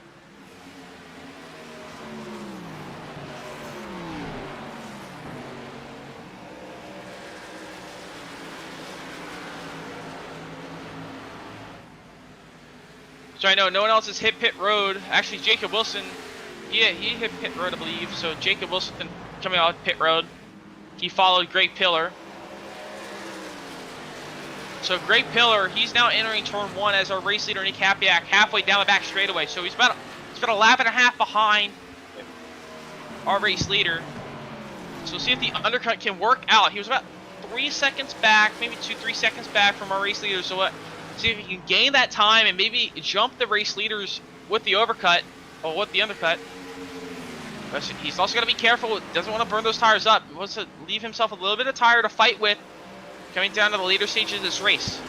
So I know no one else has hit pit road. Actually, Jacob Wilson, he hit pit road, I believe. So Jacob Wilson coming out pit road. He followed Greg Pillar. So Greg Pillar, he's now entering turn 1 as our race leader, Nick Hapiak, halfway down the back straightaway. So he's about a lap and a half behind our race leader. So we'll see if the undercut can work out. He was about 3 seconds back, maybe 2-3 seconds back from our race leader. So see if he can gain that time and maybe jump the race leaders with the overcut or with the undercut. But he's also got to be careful. Doesn't want to burn those tires up. He wants to leave himself a little bit of tire to fight with coming down to the later stages of this race.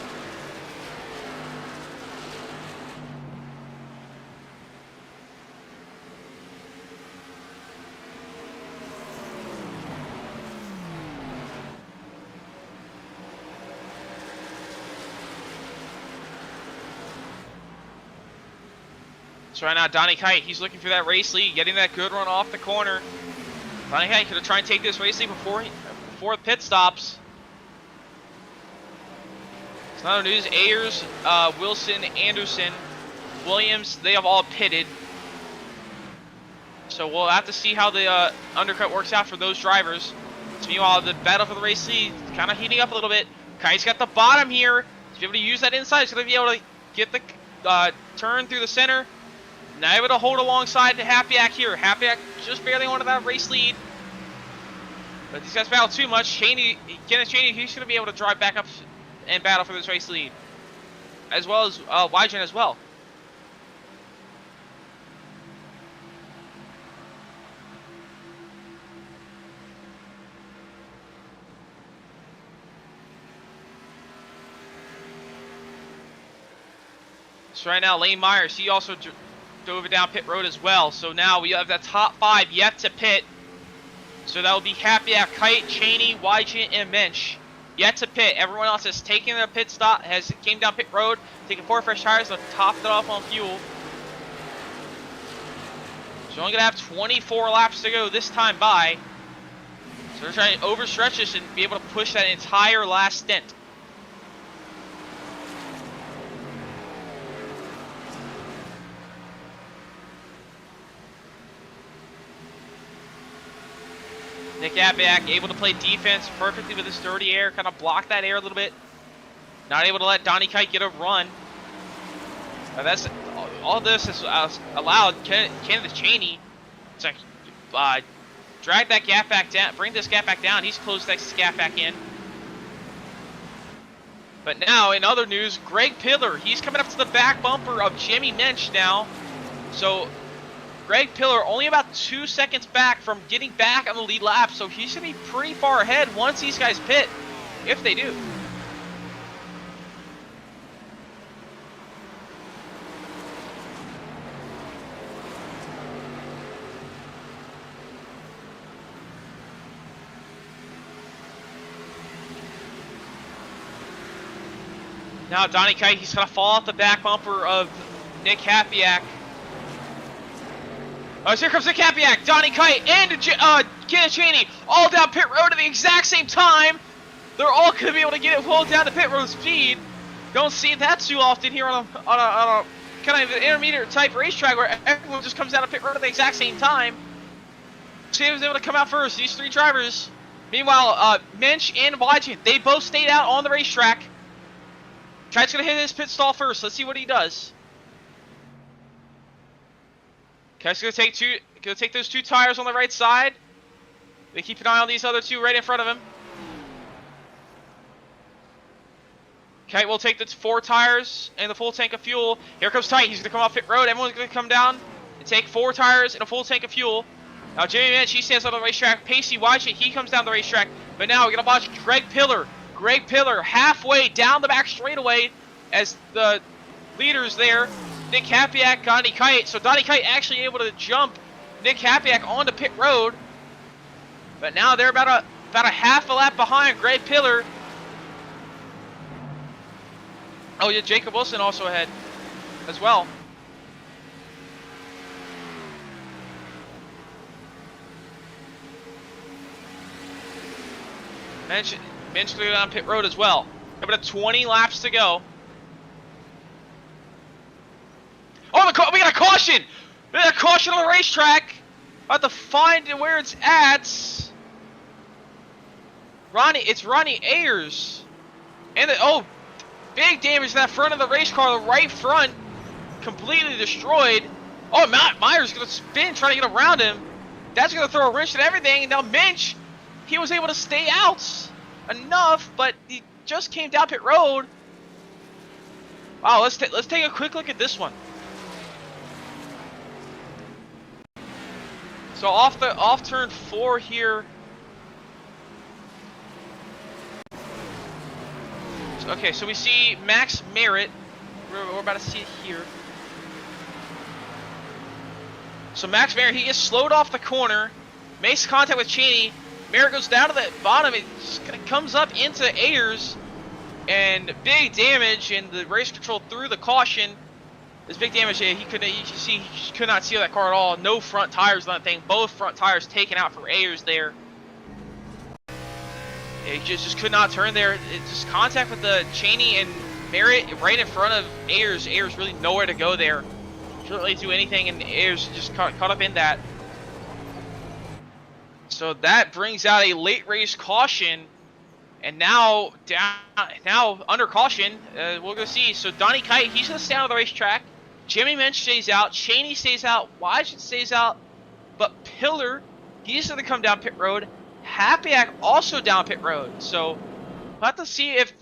So right now, Donnie Kite, he's looking for that race lead, getting that good run off the corner. Donnie Kite could try and take this race lead before the pit stops. Some other news, Ayers, Wilson, Anderson, Williams, they have all pitted. So we'll have to see how the undercut works out for those drivers. So meanwhile, the battle for the race lead kind of heating up a little bit. Kite's got the bottom here. He's able to use that inside. He's going to be able to get the turn through the center. Now able to hold alongside the Hapiak here. Hapiak just barely onto that race lead. But these guys battle too much. Kenneth Cheney, he's going to be able to drive back up and battle for this race lead. As well as Wygen as well. So right now, Lane Myers, he also dove it down pit road as well. So now we have that top 5 yet to pit. So that will be Hapiak, Kite, Cheney, Wygen, and Mensch. Yet to pit. Everyone else has taken their pit stop, came down pit road, taken 4 fresh tires, and topped it off on fuel. So only gonna have 24 laps to go this time by. So they're trying to overstretch this and be able to push that entire last stint. Nick Hapiak able to play defense perfectly with his dirty air, kind of block that air a little bit. Not able to let Donnie Kite get a run. That's all this has allowed Kenneth Cheney to drag that gap back down, bring this gap back down. He's closed that gap back in. But now, in other news, Greg Pillar, he's coming up to the back bumper of Jimmy Mensch now. So Greg Pillar only about 2 seconds back from getting back on the lead lap, so he's going to be pretty far ahead once these guys pit, if they do. Now Donnie Kite, he's going to fall off the back bumper of Nick Hapiak. So here comes Nick Hapiak, Donnie Kite, and Kenneth Cheney all down pit road at the exact same time. They're all going to be able to get it pulled down to pit road speed. Don't see that too often here on a kind of an intermediate type racetrack where everyone just comes down to pit road at the exact same time. Cheney was able to come out first, these 3 drivers. Meanwhile, Mensch and Wygen, they both stayed out on the racetrack. Kite's going to hit his pit stall first. Let's see what he does. Kite's going to take those 2 tires on the right side. They keep an eye on these other 2 right in front of him. Kite will take the 4 tires and the full tank of fuel. Here comes Kite. He's going to come off pit road. Everyone's going to come down and take 4 tires and a full tank of fuel. Now Jimmy Mensch, he stands on the racetrack. Pacey Wygen, he comes down the racetrack. But now we're going to watch Greg Pillar. Greg Pillar halfway down the back straightaway as the leaders there. Nick Hapiak, Donnie Kite. So Donnie Kite actually able to jump Nick Hapiak onto pit road. But now they're about a half a lap behind Greg Pillar. Oh yeah, Jacob Wilson also ahead as well. Minch cleared on pit road as well. Coming to 20 laps to go. Oh, we got a caution! We got a caution on the racetrack. About to find where it's at. It's Ronnie Ayers. And big damage to that front of the race car, the right front, completely destroyed. Oh, Myers gonna spin, trying to get around him. That's gonna throw a wrench at everything. And now Minch, he was able to stay out enough, but he just came down pit road. Wow, let's take a quick look at this one. So off turn 4 here. Okay, so we see Max Merritt. We're about to see it here. So Max Merritt, he gets slowed off the corner, makes contact with Cheney. Merritt goes down to the bottom. It just kind of comes up into Ayers, and big damage. And the race control through the caution. There's big damage. Yeah, he could not see that car at all. No front tires on that thing. Both front tires taken out for Ayers there. He just could not turn there. It's just contact with the Cheney and Merritt right in front of Ayers. Ayers really nowhere to go there. Couldn't really do anything, and Ayers just caught up in that. So that brings out a late race caution, and now under caution, we'll go see. So Donnie Kite, he's gonna stay on the racetrack. Jimmy Minch stays out. Cheney stays out. Wajid stays out, but Pillar, he's gonna come down pit road. Hapiak also down pit road. So we'll have to see if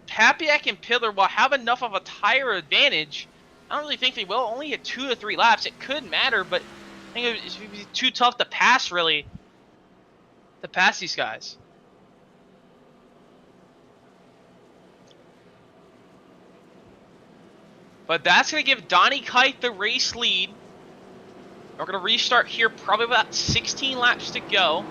Hapiak and Pillar will have enough of a tire advantage. I don't really think they will. Only at 2 to 3 laps. It could matter, but I think it would be too tough to pass, really, to pass these guys. But that's going to give Donnie Kite the race lead. We're going to restart here, probably about 16 laps to go.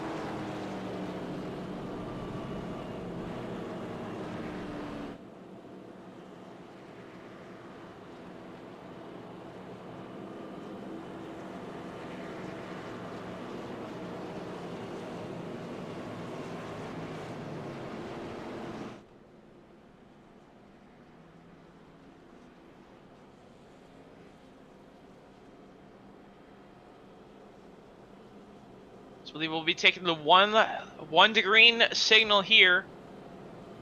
So we will be taking the one to green signal here.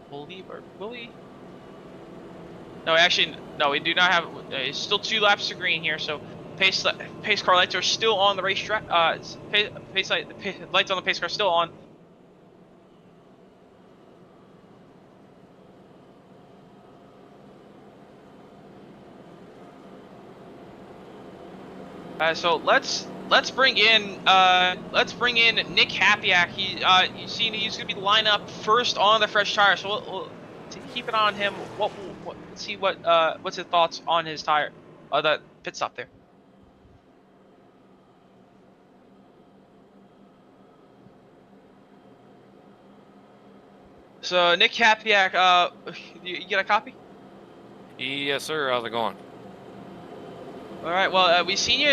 Will we? No, actually, no. We do not have. It's still 2 laps to green here. So pace car lights are still on the racetrack. Lights on the pace car still on. So let's bring in Nick Hapiak. You see he's gonna be lined up first on the fresh tire. So we'll keep an eye on him. Let's see what's his thoughts on his tire, the pit stop there. So Nick Hapiak, you get a copy? Yes, sir. How's it going? All right. Well, we seen you.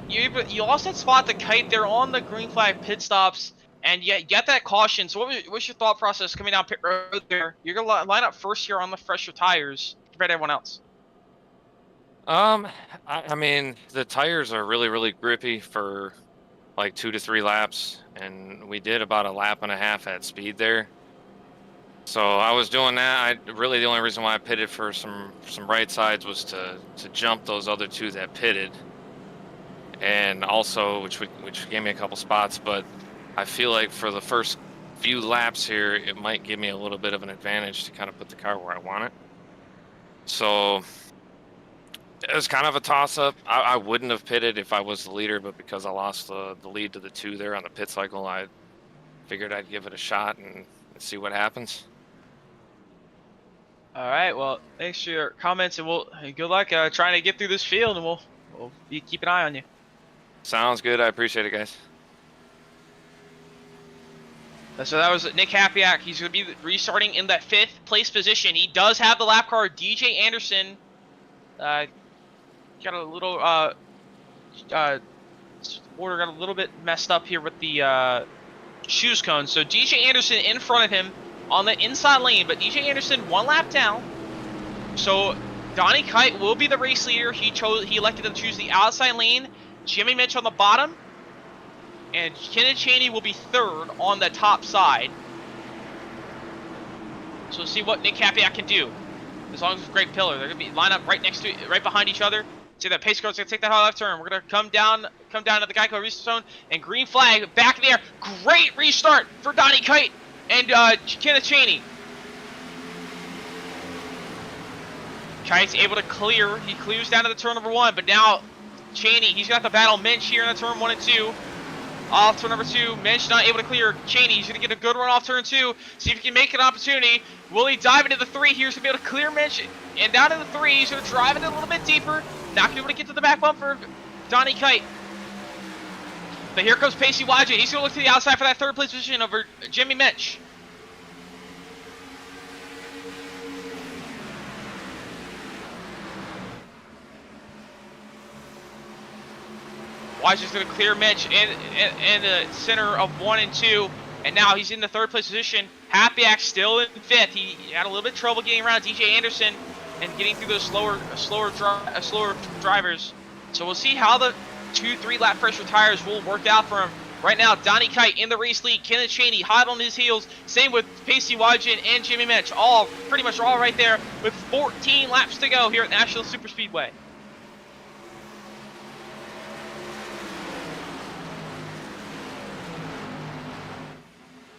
You lost that spot to Kite there on the green flag pit stops, and you got that caution. So what's your thought process coming down pit road there? You're gonna line up first here on the fresher tires compared to everyone else. I mean, the tires are really grippy for like 2 to 3 laps, and we did about a lap and a half at speed there. So I was doing that. The only reason why I pitted for some right sides was to jump those other 2 that pitted, and also which gave me a couple spots. But I feel like for the first few laps here, it might give me a little bit of an advantage to kind of put the car where I want it. So it was kind of a toss-up. I wouldn't have pitted if I was the leader, but because I lost the lead to the 2 there on the pit cycle, I figured I'd give it a shot and see what happens. All right. Well, thanks for your comments, and good luck trying to get through this field, and we'll keep an eye on you. Sounds good. I appreciate it, guys. So that was Nick Hapiak. He's going to be restarting in that 5th place position. He does have the lap car. DJ Anderson got a little order got a little bit messed up here with the shoes cone. So DJ Anderson in front of him on the inside lane, but DJ Anderson 1 lap down. So Donnie Kite will be the race leader. He elected to choose the outside lane. Jimmy Mitch on the bottom. And Kenneth Cheney will be 3rd on the top side. So we'll see what Nick Hapiak can do. As long as it's a great pillar. They're going to be lined up right behind each other. See that pace car's going to take that hard left turn. We're going to come down to the Geico restart zone. And green flag back in the air. Great restart for Donnie Kite and Kenneth Cheney. Kite's able to clear. He clears down to the turn number 1. But now Cheney, he's got to battle Minch here in the turn 1 and 2. Off turn number 2, Minch not able to clear Cheney. He's going to get a good run off turn 2. See if he can make an opportunity. Will he dive into the 3 here? He's going to be able to clear Minch. And down to the 3, he's going to drive it a little bit deeper. Not going to be able to get to the back bumper of Donnie Kite. But here comes Pacey Wadjet. He's going to look to the outside for that 3rd place position over Jimmy Minch. Wadjet's going to clear Mitch in the center of 1 and 2, and now he's in the 3rd place position. Hapiak still in 5th. He had a little bit of trouble getting around DJ Anderson and getting through those slower drivers. So we'll see how the 2-3 lap pressure tires will work out for him. Right now, Donnie Kite in the race lead. Kenneth Cheney hot on his heels. Same with Pacey Wadjet and Jimmy Mitch. Pretty much all right there with 14 laps to go here at Nashville Superspeedway.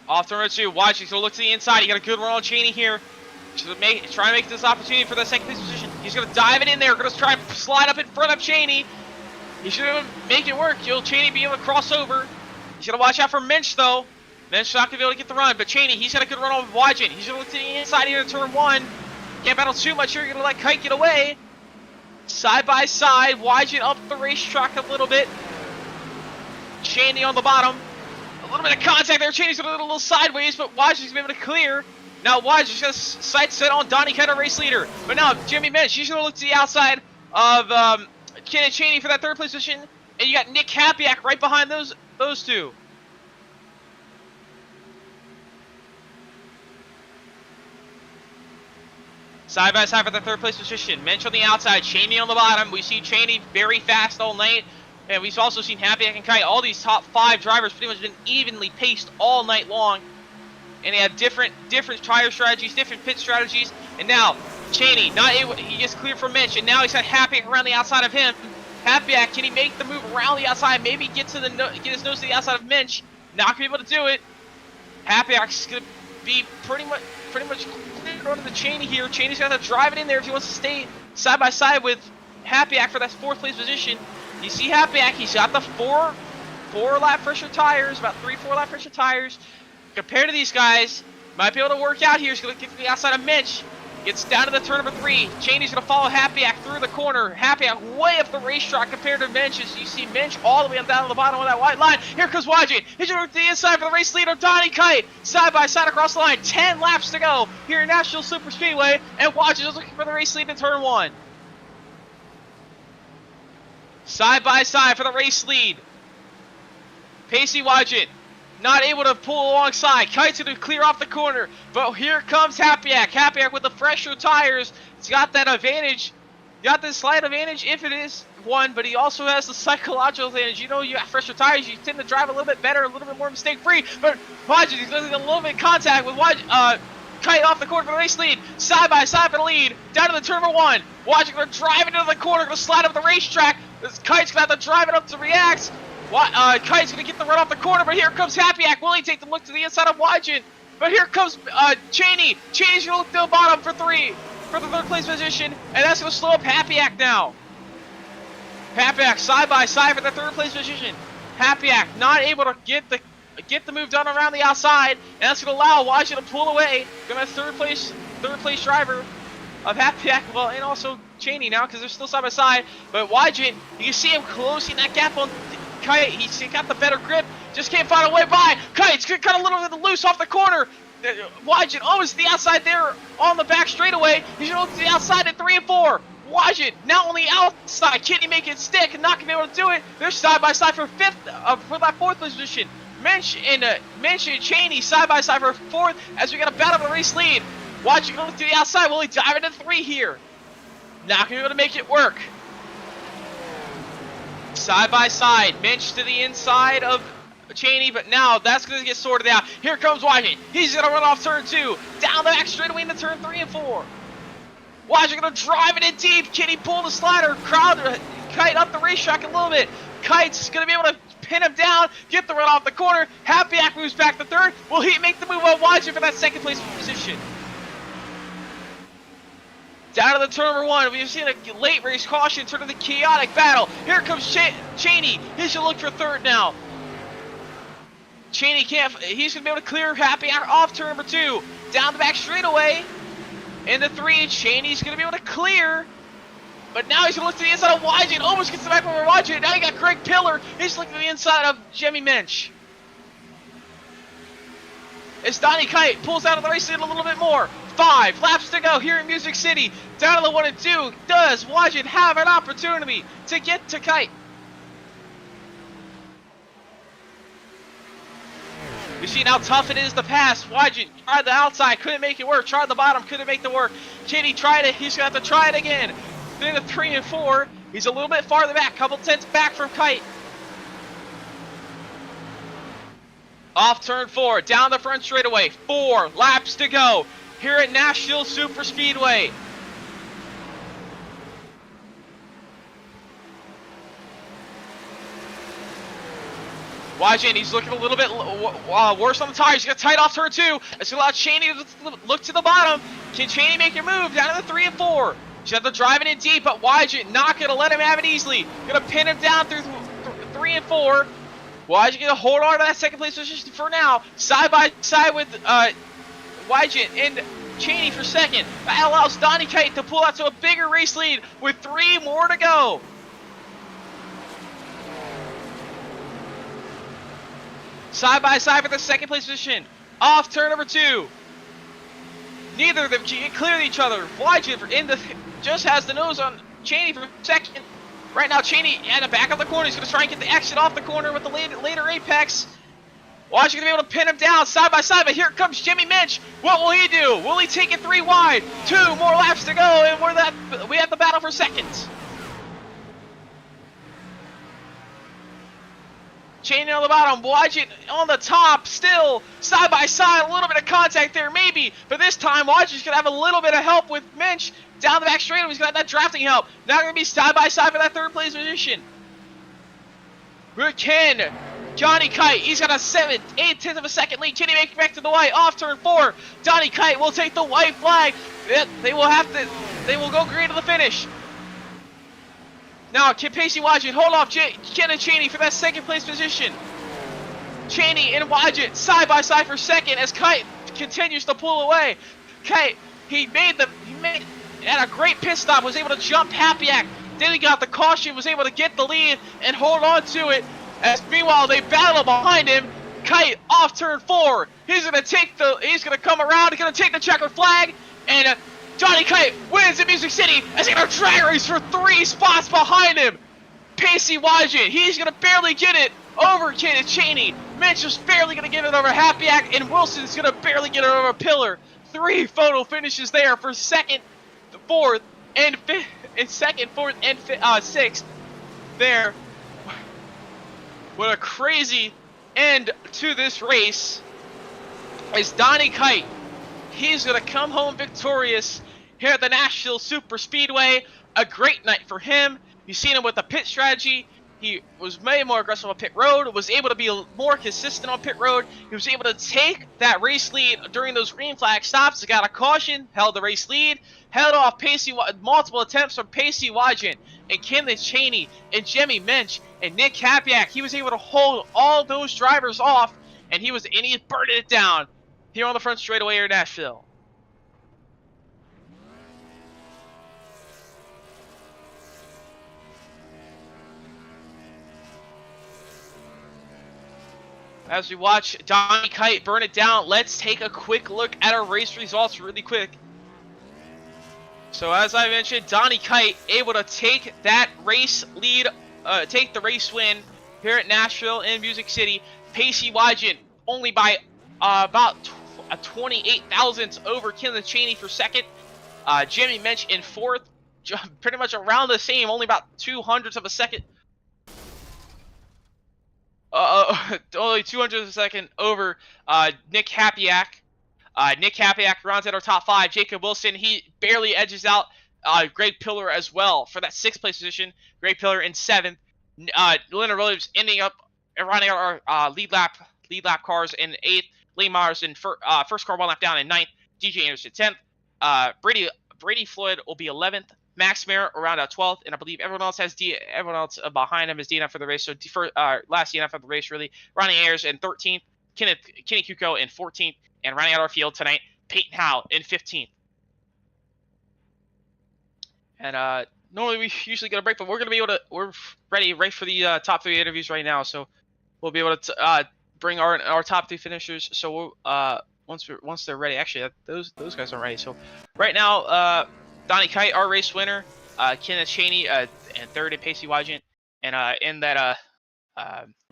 Off turn 2, Wadjet's going to look to the inside. He got a good run on Cheney here. Try and make this opportunity for the 2nd place position. He's going to dive it in there. Going to try and slide up in front of Cheney. He should make it work. Will Cheney be able to cross over? He's going to watch out for Minch, though. Minch not going to be able to get the run. But Cheney, he's got a good run on Wadjet. He's going to look to the inside here in turn 1. Can't battle too much here. You're going to let Kite get away. Side by side. Wadjet up the racetrack a little bit. Cheney on the bottom. A little bit of contact there. Cheney's going to go a little sideways, but Wadjet's going to be able to clear. Now Wadjet's got a sight set on Donnie Kite, race leader. But now Jimmy Minch, he's going to look to the outside of Kenneth Cheney for that 3rd place position. And you got Nick Hapiak right behind those two. Side by side for the 3rd place position. Minch on the outside, Cheney on the bottom. We see Cheney very fast all night. And we've also seen Hapiak and Kite, all these top 5 drivers pretty much been evenly paced all night long. And they had different tire strategies, different pit strategies. And now, Cheney, not able, he gets cleared from Minch, and now he's got Hapiak around the outside of him. Hapiak, can he make the move around the outside, maybe get his nose to the outside of Minch? Not going to be able to do it. Hapiak's going to be pretty much cleared onto the Cheney here. Cheney's got to drive it in there if he wants to stay side by side with Hapiak for that 4th place position. You see Hapiak, he's got the 4 lap pressure tires, about 3-4 lap pressure tires. Compared to these guys, might be able to work out here. He's going to get to the outside of Minch. Gets down to the turn number 3. Cheney's going to follow Hapiak through the corner. Hapiak way up the racetrack compared to Minch. As you see Minch all the way down to the bottom of that white line. Here comes Wadjet. He's going to the inside for the race leader, Donnie Kite. Side by side across the line. 10 laps to go here in Nashville Superspeedway. And Wadjet is looking for the race lead in turn 1. Side by side for the race lead. Pacey Wadjet not able to pull alongside. Kite's going to clear off the corner. But here comes Hapiak. Hapiak with the fresher tires. He's got that advantage. Got this slight advantage if it is one, but he also has the psychological advantage. You know, you got fresher tires. You tend to drive a little bit better, a little bit more mistake-free. But Wadjet, he's losing a little bit of contact with Kite off the corner for the race lead. Side by side for the lead. Down to the turn number 1. Wadjet going to drive into the corner. Going to slide up the racetrack. Kite's going to have to drive it up to react. Kite's going to get the run off the corner, but here comes Hapiak. Will he take the look to the inside of Wadjet? But here comes Cheney. Cheney's going to look to the bottom for the 3rd place position, and that's going to slow up Hapiak now. Hapiak side by side for the 3rd place position. Hapiak not able to get the move done around the outside, and that's going to allow Wadjet to pull away. Going to have 3rd place driver of Hapiak, well, and also Cheney now because they're still side by side. But Wadjet, you can see him closing that gap on Kite, he's got the better grip, just can't find a way by. Kite's got a little bit loose off the corner. Wajin almost to the outside there on the back straightaway. He's going to the outside at 3 and 4. Wajin now on the outside. Can he make it stick? Not going to be able to do it. They're side by side for that 4th position. Mensch and Cheney side by side for 4th as we got a battle for the race lead. Wajin going to the outside. Will he dive into 3 here? Not going to be able to make it work. Side by side. Mensch to the inside of Cheney, but now that's going to get sorted out. Here comes Wajin. He's going to run off turn 2. Down the back straightaway into turn 3 and 4. Wajin going to drive it in deep. Can he pull the slider? Kite up the racetrack a little bit. Kite's going to be able to pin him down, get the run off the corner. Happyak moves back to 3rd. Will he make the move on Wajin for that 2nd place position? Down to the turn number 1. We've seen a late race caution turn to the chaotic battle. Here comes Cheney. He should look for 3rd now. Cheney can't, he's going to be able to clear Happyak off turn number 2. Down the back straightaway. Into 3, Cheney's going to be able to clear. But now he's going to look to the inside of Wajin. Almost gets the back over Wajin. Now you got Greg Pillar. He's looking to the inside of Jimmy Mensch. As Donnie Kite pulls out of the race lead a little bit more. 5 laps to go here in Music City. Down to the 1 and 2. Does Wajin have an opportunity to get to Kite? We see how tough it is to pass. Wajin tried the outside, couldn't make it work. Tried the bottom, couldn't make it work. Cheney tried it, he's going to have to try it again. Then the 3 and 4, he's a little bit farther back, couple tenths back from Kite. Off turn 4, down the front straightaway. 4 laps to go here at Nashville Super Speedway. Wajin, he's looking a little bit worse on the tires. He's got tight off turn 2. It's going to allow Cheney to look to the bottom. Can Cheney make your move down to the 3 and 4? He's got to drive it in deep, but Wajin not going to let him have it easily. Going to pin him down through 3 and 4. Wajin going to hold on to that 2nd place position for now. Side by side with Wajin and Cheney for 2nd. That allows Donnie Kite to pull out to a bigger race lead with 3 more to go. Side by side for the 2nd place position. Off turn number 2. Neither of them can clear each other. Wajin just has the nose on Cheney for 2nd. Right now, Cheney at the back of the corner. He's going to try and get the exit off the corner with the later apex. Wajin going to be able to pin him down side by side, but here comes Jimmy Mensch. What will he do? Will he take it 3 wide? 2 more laps to go, and we have the battle for 2nd. Cheney on the bottom, Wajin on the top, still side by side, a little bit of contact there maybe, but this time Wajin's going to have a little bit of help with Mensch down the back straight. He's got that drafting help. Now going to be side by side for that 3rd place position. Ken, Johnny Kite, he's got a 8/10 of a second lead. Can he make it back to the white? Off turn 4, Johnny Kite will take the white flag. They will go green to the finish. Now, can Pacey Wajin hold off Ken and Cheney for that 2nd place position? Cheney and Wajin side by side for 2nd as Kite continues to pull away. Kite, he made at a great pit stop, was able to jump Happyak. Then he got the caution, was able to get the lead and hold on to it. As meanwhile, they battle behind him. Kite off turn 4. He's gonna come around. He's gonna take the checkered flag, and Johnny Kite wins in Music City as he's going to drag race for 3 spots behind him. Pacey Wajin, he's going to barely get it over Ken and Cheney. Mensch is barely going to get it over Happyak, and Wilson's going to barely get it over Pillar. 3 photo finishes there for 2nd, 4th, and 5th, and 2nd, 4th, and 6th. There. What a crazy end to this race. As Donnie Kite, he's going to come home victorious here at the Nashville Super Speedway. A great night for him. You've seen him with the pit strategy. He was way more aggressive on pit road, was able to be more consistent on pit road. He was able to take that race lead during those green flag stops. He got a caution, held the race lead, held off multiple attempts from Pacey Wajin and Kinley Cheney and Jimmy Mensch and Nick Happyak. He was able to hold all those drivers off, and he burned it down here on the front straightaway here in Nashville. as we watch Donnie Kite burn it down, let's take a quick look at our race results really quick. So as I mentioned, Donnie Kite able to take that race lead, take the race win here at Nashville in Music City. Pacey Wygant only by about 28 thousandths over Kinley Cheney for second. Jimmy Mensch in fourth, pretty much around the same, only about 200ths of a second. Only 200ths of a second over Nick Hapiak. Nick Hapiak rounds out our top five. Jacob Wilson, he barely edges out Greg Pillar as well for that sixth place position. Greg Pillar in seventh. Leonard Williams ending up running out our lead lap cars in eighth. Lee Myers in first car one lap down in ninth. DJ Anderson 10th. Brady Floyd will be 11th. Max Mayer around 12th, and I believe everyone else behind him is DNF for the race. So last DNF of the race, really. Ronnie Ayers in 13th. Kenny Kuko in 14th. And running out our field tonight, Peyton Howe in 15th. And normally we usually get a break, but we're ready right for the top three interviews right now. So we'll be able to bring our top three finishers. So once they're ready, actually those guys aren't ready. So right now, Donnie Kite, our race winner, Kenneth Cheney, and third, and Pacey Wygant, and in that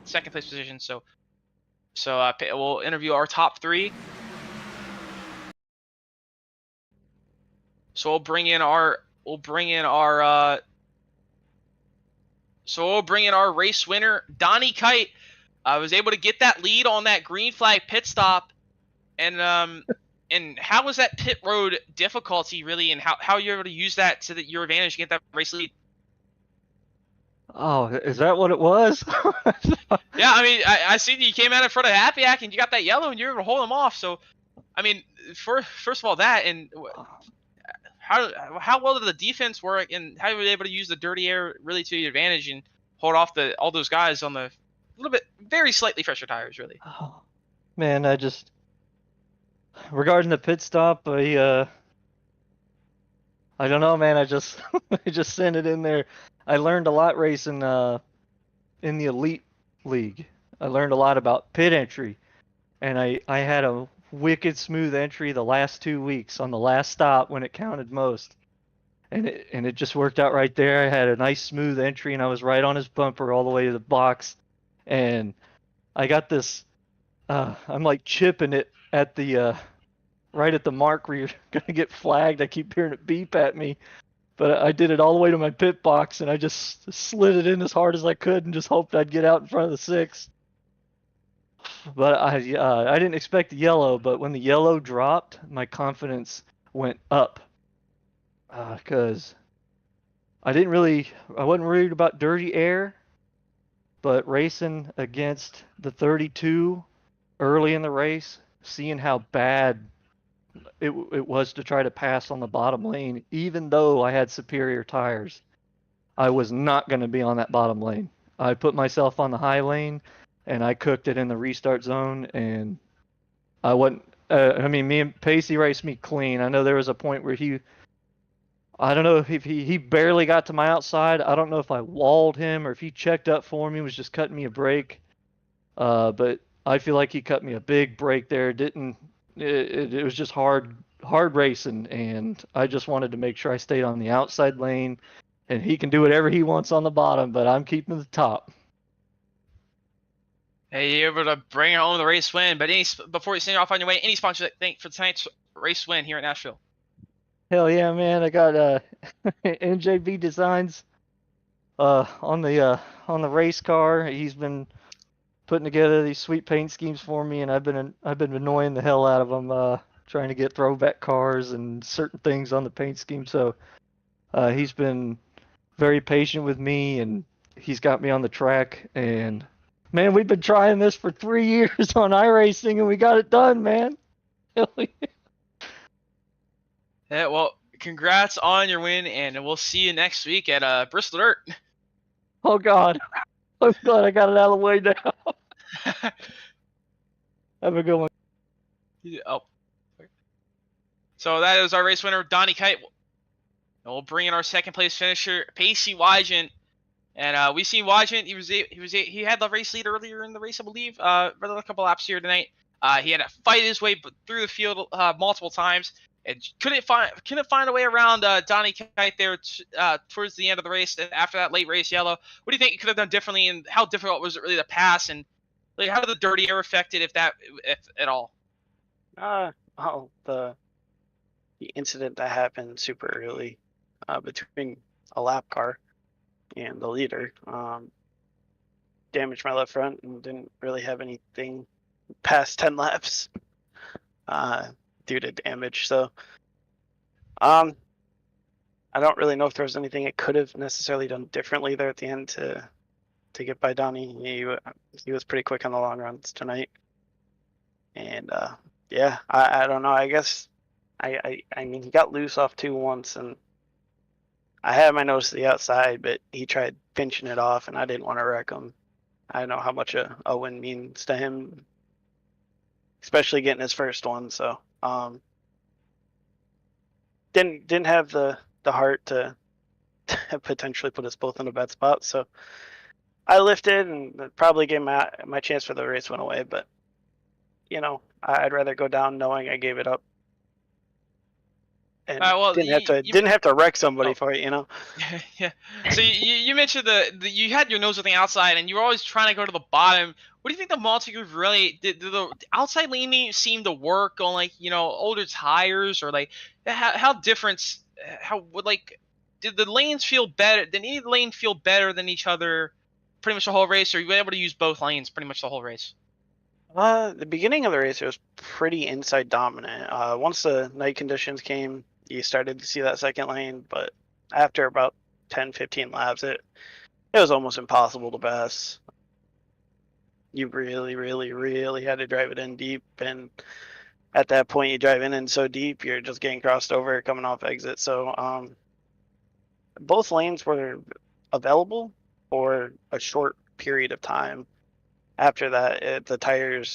second place position. So we'll interview our top three. So we'll bring in our race winner, Donnie Kite. I was able to get that lead on that green flag pit stop, and how was that pit road difficulty really, and how you're able to use that to your advantage to get that race lead? Oh, is that what it was? Yeah, I mean, I seen you came out in front of Hapiak and you got that yellow and you were able to hold him off. So, I mean, first of all, that, and how well did the defense work, and how were you able to use the dirty air really to your advantage and hold off all those guys on the very slightly fresher tires, really? Oh, man, regarding the pit stop, I don't know, man. I just sent it in there. I learned a lot racing in the Elite League. I learned a lot about pit entry, and I had a wicked smooth entry the last 2 weeks on the last stop when it counted most, and it just worked out right there. I had a nice smooth entry, and I was right on his bumper all the way to the box, and I got this. I'm like chipping it at the right at the mark where you're gonna get flagged. I keep hearing it beep at me. But I did it all the way to my pit box, and I just slid it in as hard as I could and just hoped I'd get out in front of the six. But I didn't expect the yellow, but when the yellow dropped, my confidence went up. Because I wasn't worried about dirty air, but racing against the 32 early in the race, seeing how bad it was to try to pass on the bottom lane, even though I had superior tires. I was not going to be on that bottom lane. I put myself on the high lane, and I cooked it in the restart zone, and I wasn't. Me and Pacey raced me clean. I know there was a point where I don't know if he barely got to my outside. I don't know if I walled him or if he checked up for me, was just cutting me a break. But I feel like he cut me a big break there. It was just hard racing, and I just wanted to make sure I stayed on the outside lane, and he can do whatever he wants on the bottom, but I'm keeping the top. Hey, you're able to bring home the race win, but before you send off on your way, any sponsor that think for tonight's race win here at Nashville? Hell yeah, man. I got NJB Designs on the race car. He's been putting together these sweet paint schemes for me, and I've been annoying the hell out of him, trying to get throwback cars and certain things on the paint scheme. So he's been very patient with me, and he's got me on the track. And man, we've been trying this for 3 years on iRacing, and we got it done, man. Yeah, well, congrats on your win, and we'll see you next week at Bristol Dirt. Oh God, I'm glad I got it out of the way now. Have a good one. Oh. So that is our race winner, Donnie Kite. And we'll bring in our second place finisher, Pacey Wygant. And we seen Wajent. He had the race lead earlier in the race, I believe. For a couple laps here tonight. He had to fight his way through the field multiple times, and couldn't find a way around Donnie Kite there towards the end of the race. And after that late race yellow, what do you think he could have done differently, and how difficult was it really to pass? And like, how did the dirty air affect it, if at all? Well, the incident that happened super early between a lap car and the leader damaged my left front and didn't really have anything past 10 laps due to damage. So I don't really know if there was anything it could have necessarily done differently there at the end to get by Donnie. He was pretty quick on the long runs tonight. And yeah, I don't know. I guess I mean, he got loose off 2 once, and I had my nose to the outside, but he tried pinching it off, and I didn't want to wreck him. I know how much a win means to him, especially getting his first one. So didn't have the heart to potentially put us both in a bad spot. So I lifted and probably gave my chance for the race went away. But you know, I'd rather go down knowing I gave it up. And didn't have to wreck somebody for it, you know. Yeah. So you mentioned you had your nose on the outside, and you were always trying to go to the bottom. What do you think the multi-groove really did? Did the outside leaning seem to work on, like, you know, older tires, or like how different? Did the lanes feel better? Did any lane feel better than each other pretty much the whole race, or you were able to use both lanes pretty much the whole race? The beginning of the race, it was pretty inside dominant. Once the night conditions came, you started to see that second lane, but after about 10-15 laps, it was almost impossible to pass. You really, really, really had to drive it in deep, and at that point, you drive in so deep, you're just getting crossed over coming off exit. So both lanes were available for a short period of time. After that, the tires